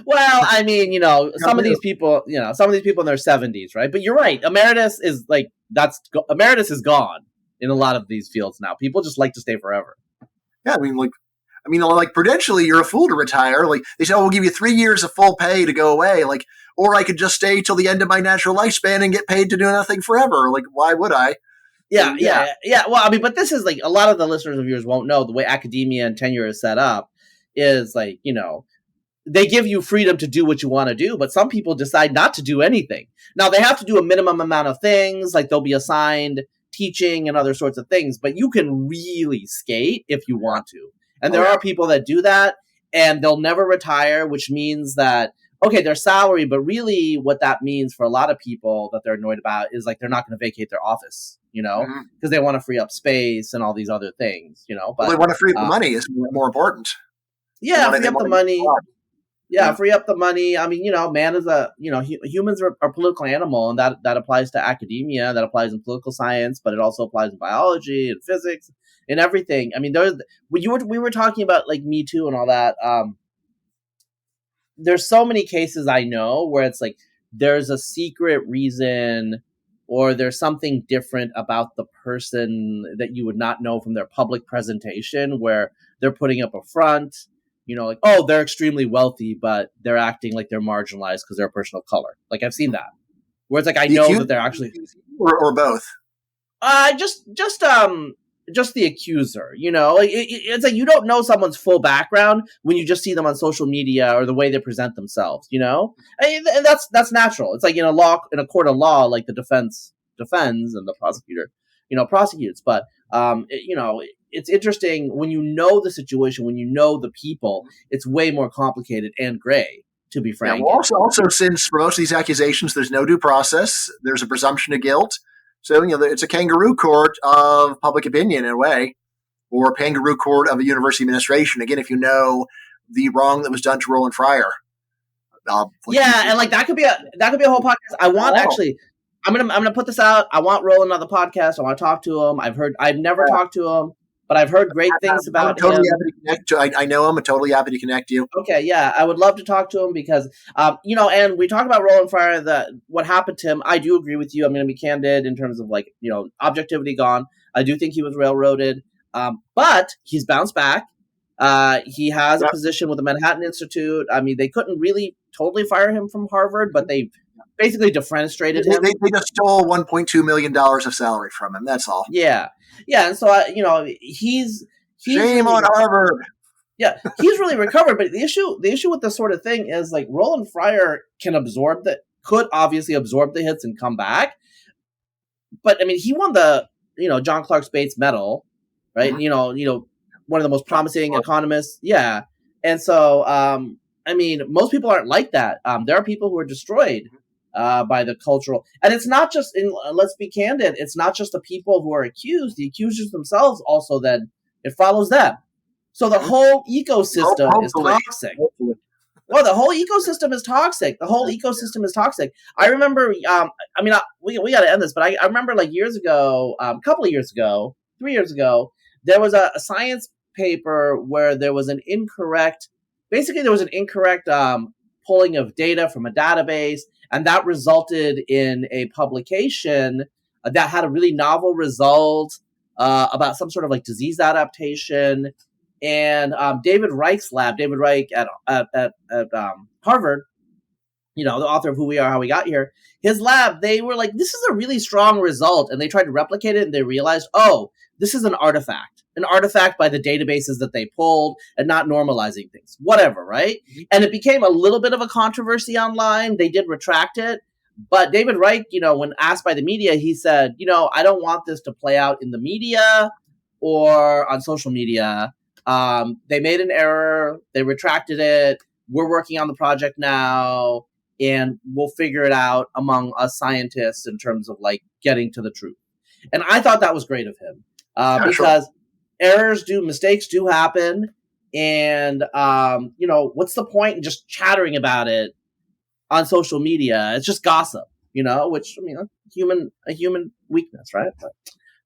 Well, some of these people in their 70s, right? But you're right. Emeritus is like, emeritus is gone in a lot of these fields now. People just like to stay forever. Yeah, like prudentially, you're a fool to retire. Like they say, we'll give you 3 years of full pay to go away. Like, or I could just stay till the end of my natural lifespan and get paid to do nothing forever. Like, why would I? Yeah. Well, but this is like a lot of the listeners of yours won't know the way academia and tenure is set up is like, they give you freedom to do what you want to do, but some people decide not to do anything. Now they have to do a minimum amount of things, like they'll be assigned teaching and other sorts of things, but you can really skate if you want to. And there are people that do that and they'll never retire, which means that, okay, their salary, but really what that means for a lot of people that they're annoyed about is like, they're not going to vacate their office, because they want to free up space and all these other things, but they want to free up the money is more important. Yeah. Free up the money. Yeah, free up the money. Man is humans are a political animal, and that applies to academia, that applies in political science, but it also applies in biology and physics and everything. We were talking about like Me Too and all that. There's so many cases I know where it's like there's a secret reason or there's something different about the person that you would not know from their public presentation where they're putting up a front. Like, oh, they're extremely wealthy, but they're acting like they're marginalized because they're a person of color. Like, I've seen that. Where it's like, I know that they're actually... Or both? Just the accuser, Like, it's like you don't know someone's full background when you just see them on social media or the way they present themselves, And that's natural. It's like in a court of law, like the defense defends and the prosecutor, prosecutes. But, it's interesting when you know the situation, when you know the people, it's way more complicated and gray, to be frank. Yeah, well, also, since for most of these accusations, there's no due process, there's a presumption of guilt. So, it's a kangaroo court of public opinion in a way, or a kangaroo court of a university administration. Again, if you know the wrong that was done to Roland Fryer. And like that could be a whole podcast. I want actually. I'm gonna put this out. I want Roland on the podcast. I want to talk to him. I've never talked to him, but I've heard great things about him. Happy to connect. I know him. I'm totally happy to connect you. Okay, yeah, I would love to talk to him because, and we talk about Roland Fryer, what happened to him. I do agree with you. I'm going to be candid in terms of like, objectivity gone. I do think he was railroaded, but he's bounced back. He has a position with the Manhattan Institute. They couldn't really totally fire him from Harvard, but they basically defenestrated him. They just stole $1.2 million of salary from him. That's all. Yeah. And so, he's shame on Harvard. Yeah, he's really recovered. But the issue with this sort of thing is like Roland Fryer could obviously absorb the hits and come back. But he won the, John Clark Spates Medal, right? Mm-hmm. One of the most promising economists. Yeah. And so, I mean, most people aren't like that. There are people who are destroyed by the cultural, and it's not just in. Let's be candid. It's not just the people who are accused. The accusers themselves also then it follows them. So the whole ecosystem is toxic. Well, the whole ecosystem is toxic. The whole ecosystem is toxic. I remember, I mean, we got to end this, but I remember like years ago, a couple of years ago, 3 years ago, there was a science paper where there was an incorrect, pulling of data from a database, and that resulted in a publication that had a really novel result about some sort of like disease adaptation. And David Reich's lab, David Reich at Harvard, the author of Who We Are, How We Got Here, his lab, they were like, this is a really strong result. And they tried to replicate it, and they realized, oh, this is an artifact by the databases that they pulled and not normalizing things, whatever, right? And it became a little bit of a controversy online. They did retract it. But David Reich, when asked by the media, he said, I don't want this to play out in the media or on social media. They made an error. They retracted it. We're working on the project now, and we'll figure it out among us scientists in terms of like getting to the truth. And I thought that was great of him because mistakes do happen. And, what's the point in just chattering about it on social media? It's just gossip, which, I mean, a human weakness, right?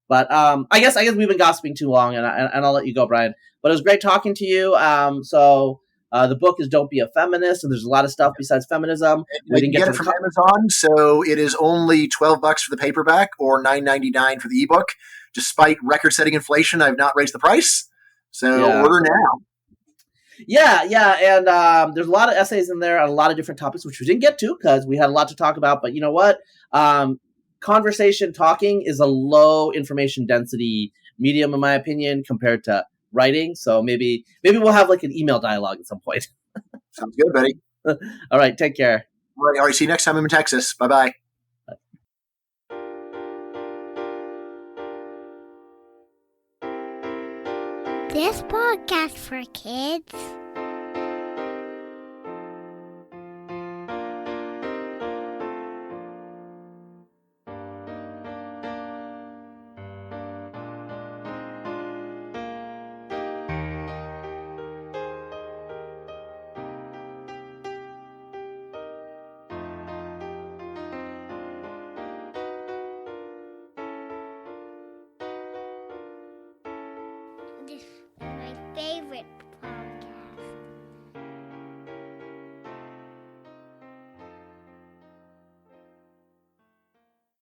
But I guess we've been gossiping too long, and I'll let you go, Bryan. But it was great talking to you. So the book is Don't Be a Feminist, and there's a lot of stuff besides feminism. We didn't get it from Amazon, so it is only $12 for the paperback or $9.99 for the ebook. Despite record-setting inflation, I've not raised the price. So order now. Yeah, and there's a lot of essays in there on a lot of different topics, which we didn't get to because we had a lot to talk about. But you know what? Conversation talking is a low information density medium, in my opinion, compared to writing. So maybe we'll have like an email dialogue at some point. Sounds good, buddy. All right, take care. All right, see you next time I'm in Texas. Bye-bye. This podcast for kids